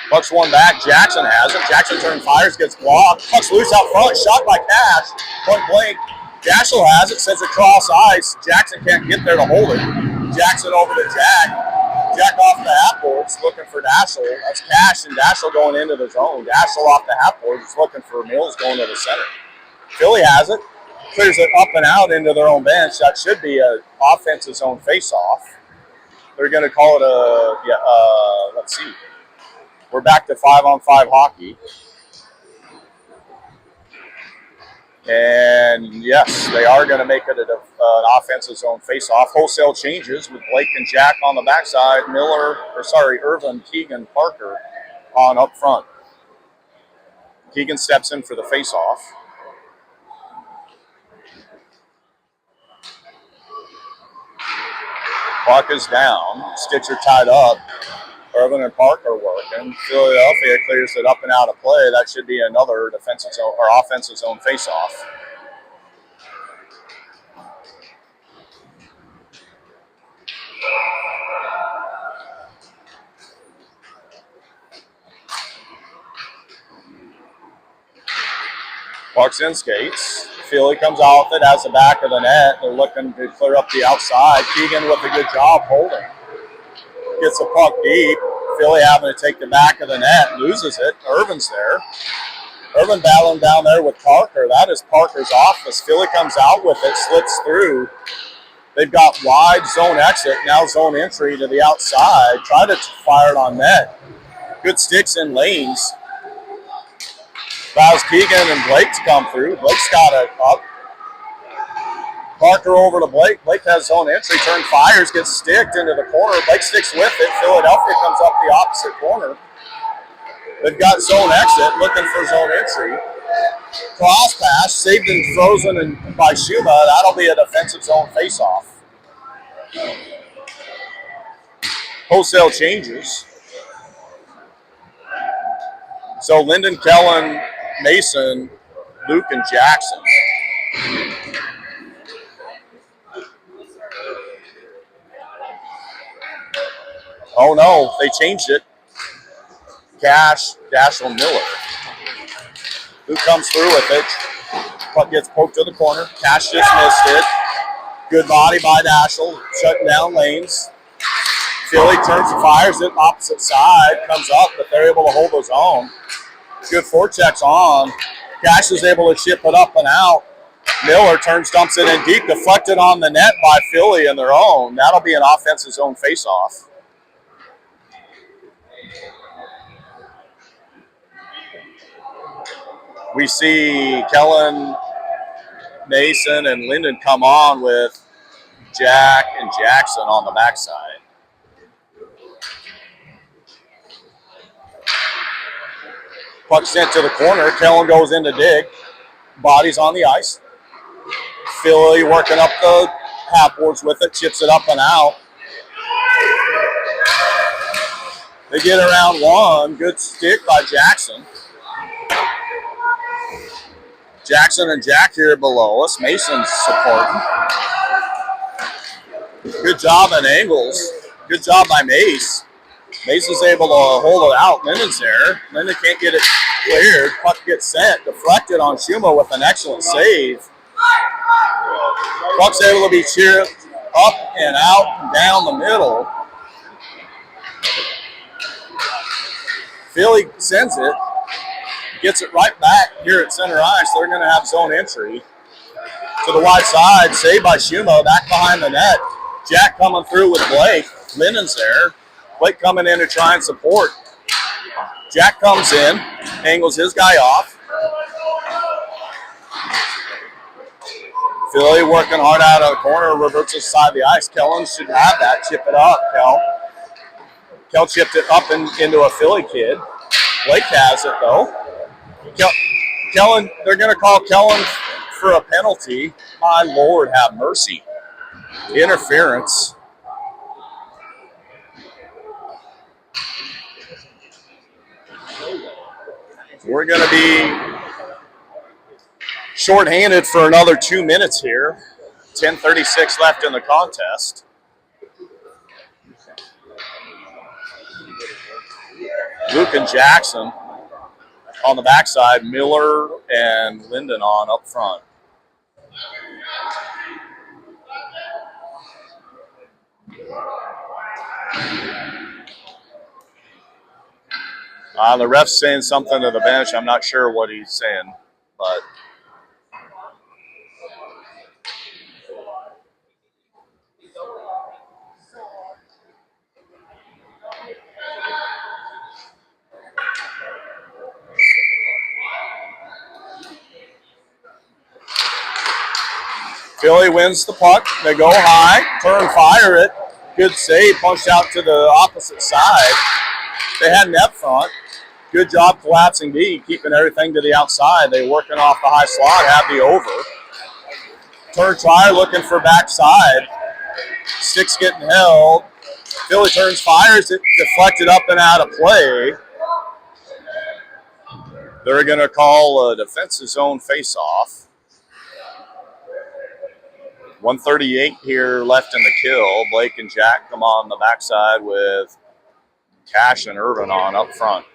Puck's one back. Jackson has it. Jackson fires, gets blocked. Puck's loose out front. Shot by Cash. Point blank. Dashel has it. Sends it across ice. Jackson can't get there to hold it. Jackson over to Jack. Jack off the half boards, looking for Dashel. That's Cash and Dashel going into the zone. Dashel off the half boards, looking for Mills going to the center. Philly has it. Clears it up and out into their own bench. That should be an offensive zone face-off. They're going to call it let's see. We're back to 5-on-5 hockey. And yes, they are going to make it an offensive zone face-off. Wholesale changes with Blake and Jack on the backside. Irvin, Keegan, Parker on up front. Keegan steps in for the face-off. Puck is down. Stitcher tied up. Irvin and Parker working. Philadelphia clears it up and out of play. That should be another defensive zone or offensive zone face-off. Puck's in skates. Philly comes out with it, has the back of the net. They're looking to clear up the outside. Keegan with a good job holding. Gets the puck deep. Philly having to take the back of the net, loses it. Irvin's there. Irvin battling down there with Parker. That is Parker's office. Philly comes out with it, slips through. They've got wide zone exit, now zone entry to the outside. Try to fire it on net. Good sticks in lanes. Allows Keegan and Blake to come through. Blake's got it up. Parker over to Blake. Blake has zone entry. Fires, gets sticked into the corner. Blake sticks with it. Philadelphia comes up the opposite corner. They've got zone exit, looking for zone entry. Cross pass, saved and frozen by Shuma. That'll be a defensive zone faceoff. Wholesale changes. So Linden, Kellen, Mason, Luke, and Jackson. Oh no, they changed it. Cash, Dashel, Miller. Who comes through with it? Puck gets poked to the corner. Cash just missed it. Good body by Dashel, shutting down lanes. Philly turns and fires it opposite side, comes up, but they're able to hold his own. Good forechecks on. Cash is able to ship it up and out. Miller turns, dumps it in deep, deflected on the net by Philly in their own. That'll be an offensive zone faceoff. We see Kellen, Mason, and Linden come on with Jack and Jackson on the backside. Puck sent to the corner. Kellen goes in to dig. Bodies on the ice. Philly working up the half boards with it, chips it up and out. They get around one. Good stick by Jackson. Jackson and Jack here below us. Mason's supporting. Good job on angles. Good job by Mace. Mace is able to hold it out. Linden's there. Linden can't get it cleared. Puck gets sent. Deflected on Shuma with an excellent save. Puck's able to be cheered up and out and down the middle. Philly sends it. Gets it right back here at center ice. They're going to have zone entry. To the wide side. Saved by Shuma. Back behind the net. Jack coming through with Blake. Linden's there. Blake coming in to try and support. Jack comes in. Angles his guy off. Philly working hard out of the corner. Reverts to the side of the ice. Kellen should have that. Chip it up, Kel. Kel chipped it up into a Philly kid. Blake has it, though. Kellen, they're going to call Kellen for a penalty. My Lord, have mercy. Interference. We're going to be shorthanded for another 2 minutes here. 10:36 left in the contest. Luke and Jackson on the backside, Miller and Linden on up front. The ref's saying something to the bench. I'm not sure what he's saying, but Philly wins the puck. They go high, turn, fire it. Good save, punched out to the opposite side. They had net front. Good job collapsing D, keeping everything to the outside. They working off the high slot, have the over. Turn, try, looking for backside. Sticks getting held. Philly turns, fires it, deflected up and out of play. They're going to call a defensive zone face-off. 1:38 here left in the kill. Blake and Jack come on the backside with Cash and Irvin on up front.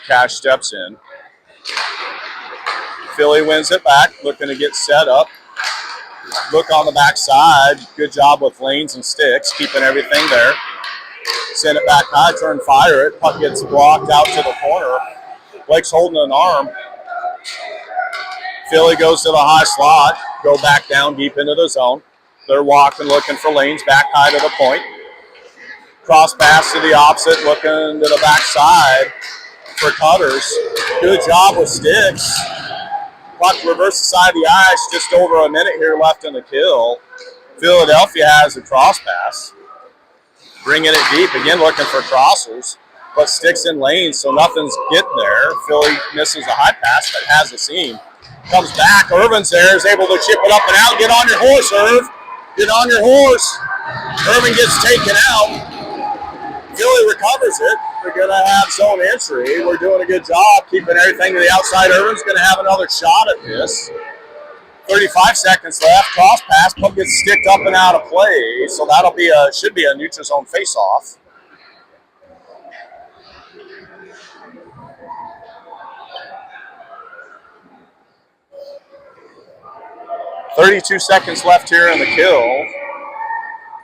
Cash steps in. Philly wins it back, looking to get set up. Look on the backside. Good job with lanes and sticks, keeping everything there. Send it back high, turn, fire it. Puck gets blocked out to the corner. Blake's holding an arm. Philly goes to the high slot, go back down deep into the zone. They're walking, looking for lanes, back high to the point. Cross pass to the opposite, looking to the backside for Cutters. Good job with sticks. Puck reverse the side of the ice, just over a minute here left in the kill. Philadelphia has a cross pass. Bringing it deep, again looking for crossers. but sticks in lane, so nothing's getting there. Philly misses a high pass, but has a seam. Comes back. Irvin's there, is able to chip it up and out. Get on your horse, Irv. Get on your horse. Irvin gets taken out. Philly recovers it. We're going to have zone entry. We're doing a good job keeping everything to the outside. Irvin's going to have another shot at this. 35 seconds left. Cross pass. Puck gets sticked up and out of play. So that'll be should be a neutral zone face-off. .32 seconds left here in the kill.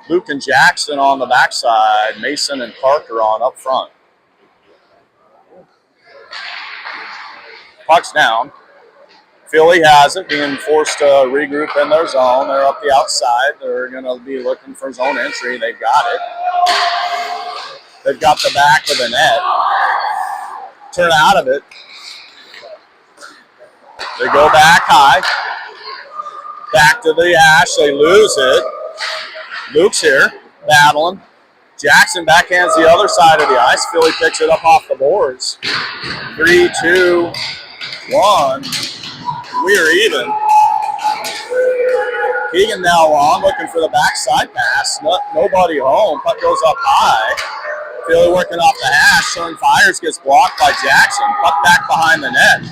Luke and Jackson on the backside. Mason and Parker on up front. Puck's down. Philly has it, being forced to regroup in their zone. They're up the outside. They're going to be looking for zone entry. They've got it. They've got the back of the net. Turn out of it. They go back high. Back to the ash. They lose it. Luke's here, battling. Jackson backhands the other side of the ice. Philly picks it up off the boards. 3, 2, 1. We're even. Keegan now on, looking for the backside pass. Nobody home. Puck goes up high. Philly working off the hash. Turn fires, gets blocked by Jackson. Puck back behind the net.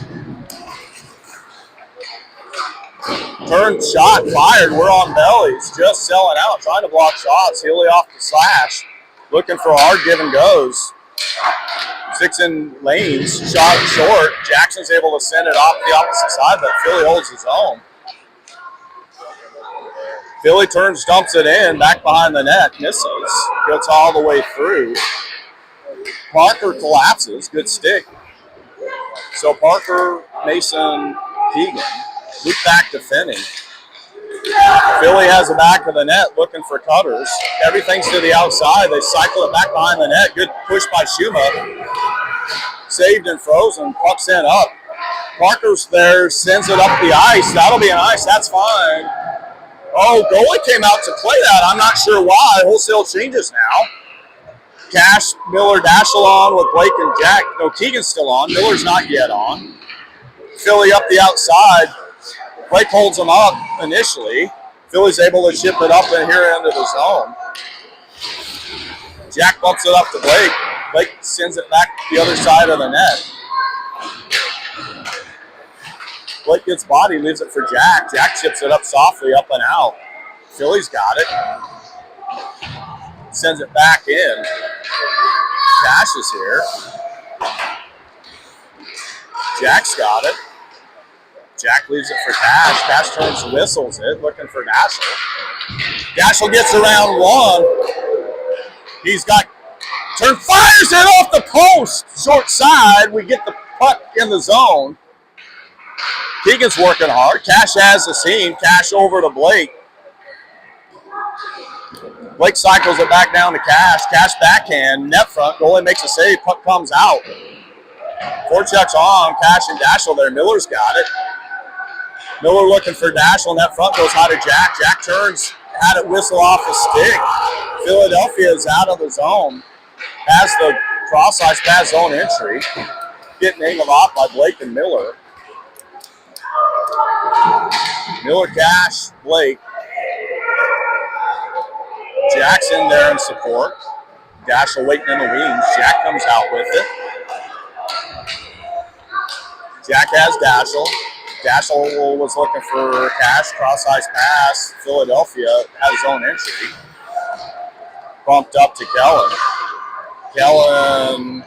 Turn shot fired. We're on bellies. Just selling out, trying to block shots. Healy off the slash. Looking for a hard give and goes. 6 in lanes. Shot short. Jackson's able to send it off the opposite side, but Philly holds his own. Philly turns, dumps it in. Back behind the net. Misses. Gets all the way through. Parker collapses. Good stick. So Parker, Mason, Keegan. Loop back to Finney. Philly has the back of the net looking for cutters. Everything's to the outside. They cycle it back behind the net. Good push by Schuma. Saved and frozen. Puck's in up. Parker's there, sends it up the ice. That'll be an ice. That's fine. Oh, goalie came out to play that. I'm not sure why. Wholesale changes now. Cash, Miller, Dashel on with Blake and Jack. No, Keegan's still on. Miller's not yet on. Philly up the outside. Blake holds him up initially. Philly's able to chip it up in here into the zone. Jack bumps it up to Blake. Blake sends it back the other side of the net. Blake gets body, leaves it for Jack. Jack chips it up softly, up and out. Philly's got it. Sends it back in. Cash is here. Jack's got it. Jack leaves it for Cash. Cash turns, whistles it, looking for Dashel. Dashel gets around one. He's got, turn, fires it off the post. Short side, we get the puck in the zone. Keegan's working hard. Cash has the seam. Cash over to Blake. Blake cycles it back down to Cash. Cash backhand, net front. Goalie makes a save. Puck comes out. Forecheck's on. Cash and Dashel there. Miller's got it. Miller looking for Dashel. Net front goes high to Jack. Jack turns. Had it whistle off the stick. Philadelphia is out of the zone. Has the cross ice pass zone entry. Getting angled off by Blake and Miller. Miller, Cash, Blake. Jackson there in support. Dashel waiting in the wings. Jack comes out with it. Jack has Dashel. Dashel was looking for Cash, cross-ice pass. Philadelphia has his own entry. Bumped up to Kellen. Kellen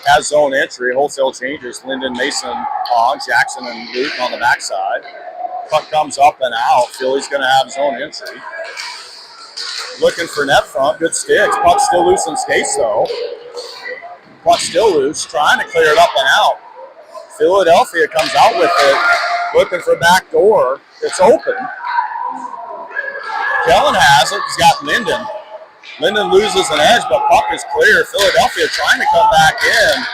has zone entry. Wholesale changes. Lyndon, Mason on. Jackson and Luke on the backside. Puck comes up and out. Philly's going to have zone entry. Looking for net front. Good sticks. Puck still loose in skates, though. Puck still loose. Trying to clear it up and out. Philadelphia comes out with it. Looking for back door. It's open. Kellen has it. He's got Lyndon. Lyndon loses an edge, but puck is clear. Philadelphia trying to come back in.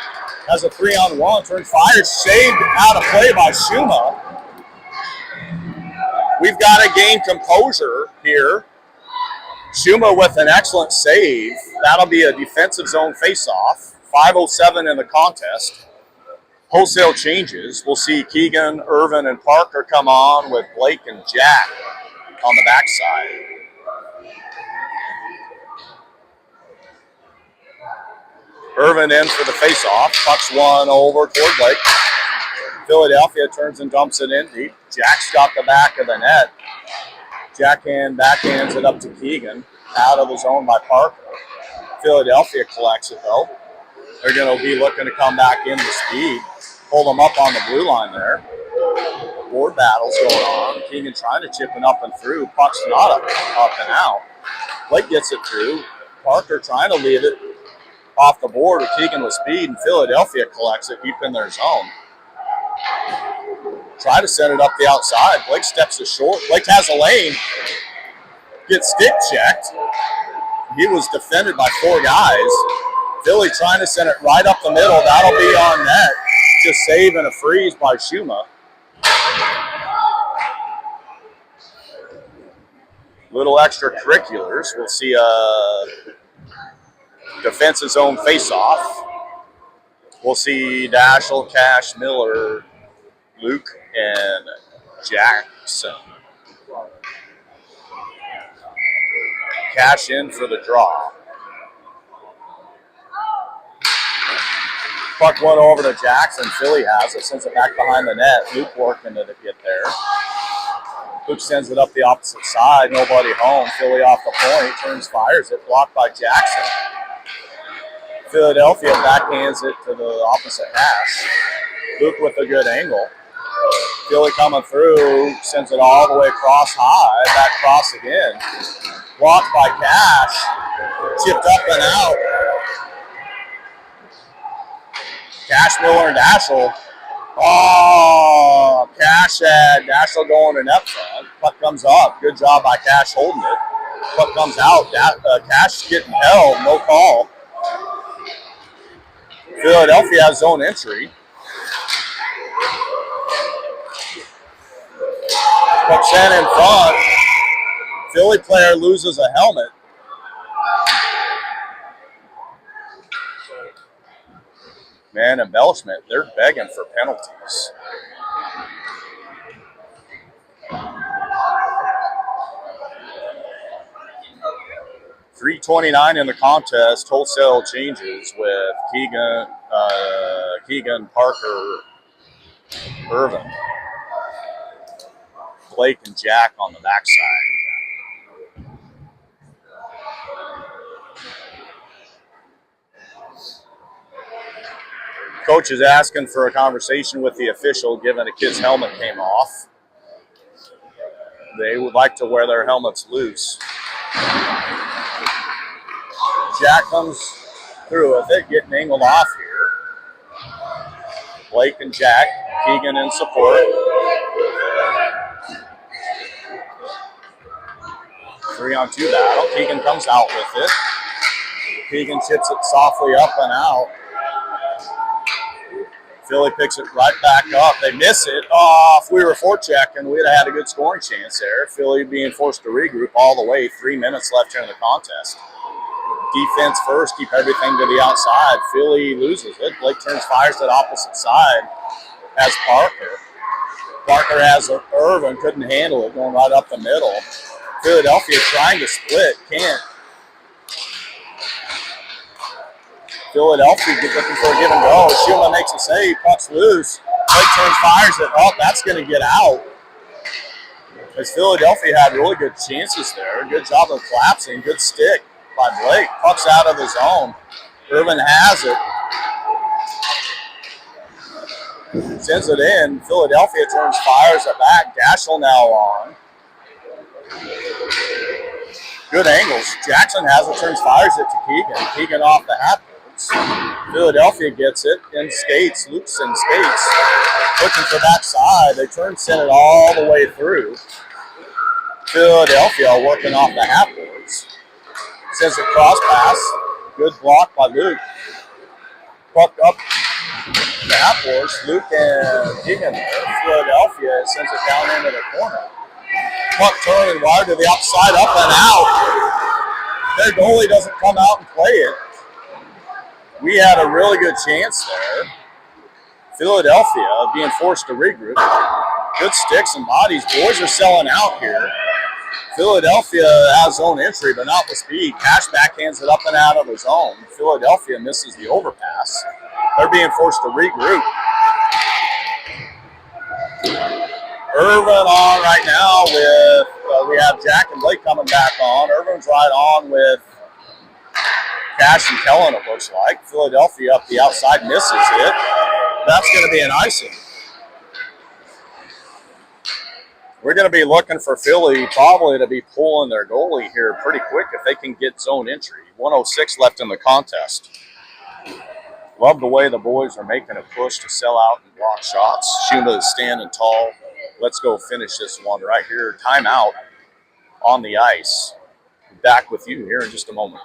Has a 3-on-1. Turn fired. Saved out of play by Schuma. We've got to gain composure here. Schuma with an excellent save. That'll be a defensive zone faceoff. 5:07 in the contest. Wholesale changes. We'll see Keegan, Irvin, and Parker come on with Blake and Jack on the backside. Irvin in for the face-off. Pucks one over toward Blake. Philadelphia turns and dumps it in deep. Jack's got the back of the net. Backhands it up to Keegan. Out of the zone by Parker. Philadelphia collects it though. They're going to be looking to come back into speed. Pull them up on the blue line there. Board battles going on. Keegan trying to chip it up and through. Puck's not up and out. Blake gets it through. Parker trying to leave it off the board with Keegan with speed, and Philadelphia collects it deep in their zone. Try to set it up the outside. Blake steps it short. Blake has a lane. Gets stick checked. He was defended by 4 guys. Philly trying to send it right up the middle. That'll be on net. Just saving a freeze by Schuma. Little extracurriculars. We'll see a defensive zone face-off. We'll see Dashel, Cash, Miller, Luke, and Jackson. Cash in for the draw. Puck went over to Jackson. Philly has it. Sends it back behind the net. Luke working to get there. Luke sends it up the opposite side. Nobody home. Philly off the point. Turns, fires it. Blocked by Jackson. Philadelphia backhands it to the opposite hash. Luke with a good angle. Philly coming through. Sends it all the way across high. Back cross again. Blocked by Cash. Chipped up and out. Cash, Miller, and Dashel. Oh, Cash had Dashel going in net front. Puck comes up. Good job by Cash holding it. Puck comes out. Cash getting held. No call. Philadelphia has zone entry. Puck sent in front. Philly player loses a helmet. Man, embellishment, they're begging for penalties. .329 in the contest. Wholesale changes with Keegan, Parker, Irvin, Blake, and Jack on the backside. Coach is asking for a conversation with the official given a kid's helmet came off. They would like to wear their helmets loose. Jack comes through with it, getting angled off here. Blake and Jack, Keegan in support. 3-on-2 battle. Keegan comes out with it. Keegan chips it softly up and out. Philly picks it right back up. They miss it. Oh, if we were forechecking, we'd have had a good scoring chance there. Philly being forced to regroup all the way. 3 minutes left here in the contest. Defense first, keep everything to the outside. Philly loses it. Blake turns, fires to the opposite side. Has Parker. Parker has Irvin, couldn't handle it, going right up the middle. Philadelphia trying to split, can't. Philadelphia looking for a give and go. Schuma makes a save, puck's loose. Blake turns, fires it. Oh, that's going to get out. As Philadelphia had really good chances there. Good job of collapsing. Good stick by Blake. Puck's out of the zone. Irvin has it. Sends it in. Philadelphia turns, fires it back. Dashel now on. Good angles. Jackson has it, turns, fires it to Keegan. Keegan off the half. Philadelphia gets it and skates. Luke's in skates. Looking for that side. They turn, send it all the way through. Philadelphia working off the half boards. Sends a cross pass. Good block by Luke. Puck up the half boards. Luke and Keegan. Philadelphia sends it down into the corner. Puck turning wide to the outside, up and out. Their goalie doesn't come out and play it. We had a really good chance there. Philadelphia being forced to regroup. Good sticks and bodies. Boys are selling out here. Philadelphia has zone entry, but not with speed. Cash backhands it up and out of the zone. Philadelphia misses the overpass. They're being forced to regroup. Irvin on right now with, we have Jack and Blake coming back on. Irvin's right on with Cash and Kellen, it looks like. Philadelphia up the outside misses it. That's going to be an icing. We're going to be looking for Philly probably to be pulling their goalie here pretty quick if they can get zone entry. 1:06 left in the contest. Love the way the boys are making a push to sell out and block shots. Shuma is standing tall. Let's go finish this one right here. Timeout on the ice. Back with you here in just a moment.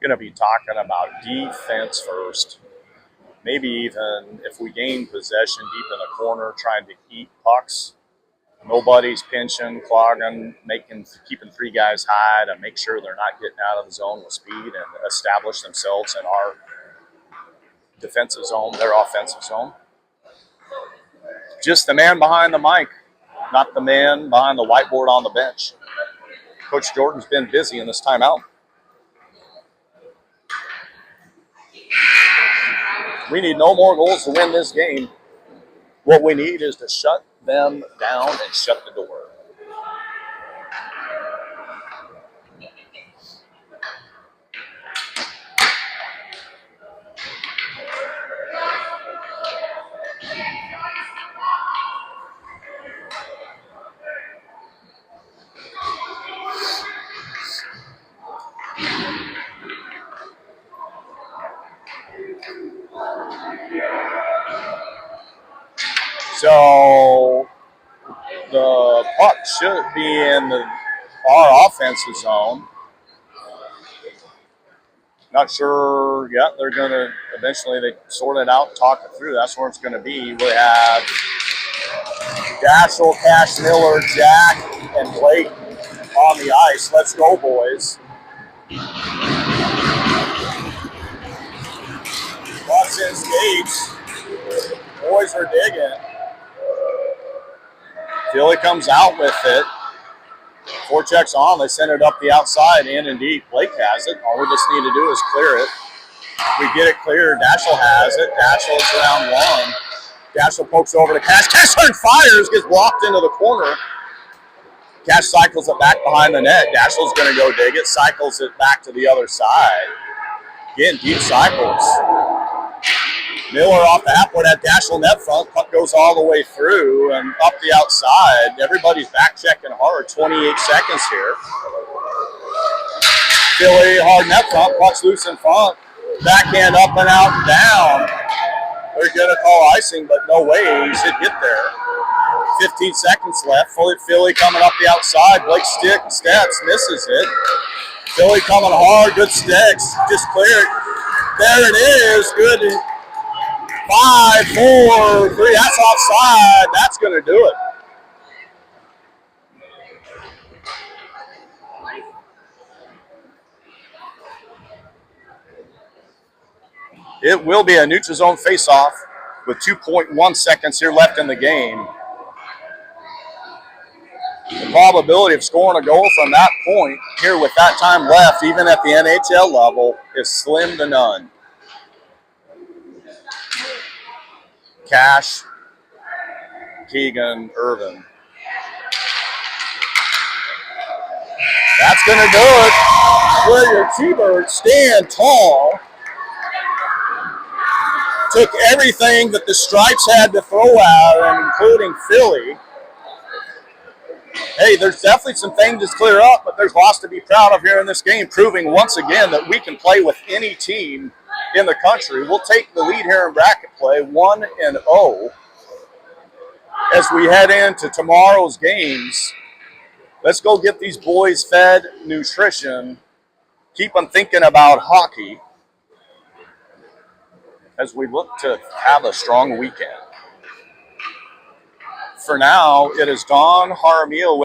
Going to be talking about defense first. Maybe even if we gain possession deep in the corner, trying to eat pucks. Nobody's pinching, clogging, keeping three guys high to make sure they're not getting out of the zone with speed and establish themselves in our defensive zone, their offensive zone. Just the man behind the mic, not the man behind the whiteboard on the bench. Coach Jordan's been busy in this timeout. We need no more goals to win this game. What we need is to shut them down and shut the door. So the puck should be in our offensive zone. Not sure yet. They're going to eventually they sort it out, talk it through. That's where it's going to be. We have Daschel, Cash, Miller, Jack, and Blake on the ice. Let's go, boys. Bucks in skates. Boys are digging. Philly comes out with it. Forechecks on. They send it up the outside, in and deep. Blake has it. All we just need to do is clear it. We get it cleared. Daschel has it. Daschel is around one. Daschel pokes over to Cash. Cash fires, gets blocked into the corner. Cash cycles it back behind the net. Daschel's going to go dig it. Cycles it back to the other side. Again, deep cycles. Miller off the half point at Daschel net front. Puck goes all the way through and up the outside. Everybody's back checking hard. 28 seconds here. Philly hard net front. Puck's loose in front. Backhand up and out and down. They're going to call icing, but no way. He should get there. 15 seconds left. Philly coming up the outside. Blake steps, misses it. Philly coming hard. Good sticks. Just cleared. There it is. Good. 5, 4, 3. That's offside. That's going to do it. It will be a neutral zone faceoff with 2.1 seconds here left in the game. The probability of scoring a goal from that point here with that time left, even at the NHL level, is slim to none. Cash, Keegan, Irvin. That's going to do it. Where your Tbirds stand tall. Took everything that the Stripes had to throw out, including Philly. Hey, there's definitely some things to clear up, but there's lots to be proud of here in this game, proving once again that we can play with any team in the country. We'll take the lead here in bracket play, 1-0. As we head into tomorrow's games, Let's go get these boys fed nutrition, keep them thinking about hockey as we look to have a strong weekend. For now, it is Don Jaramillo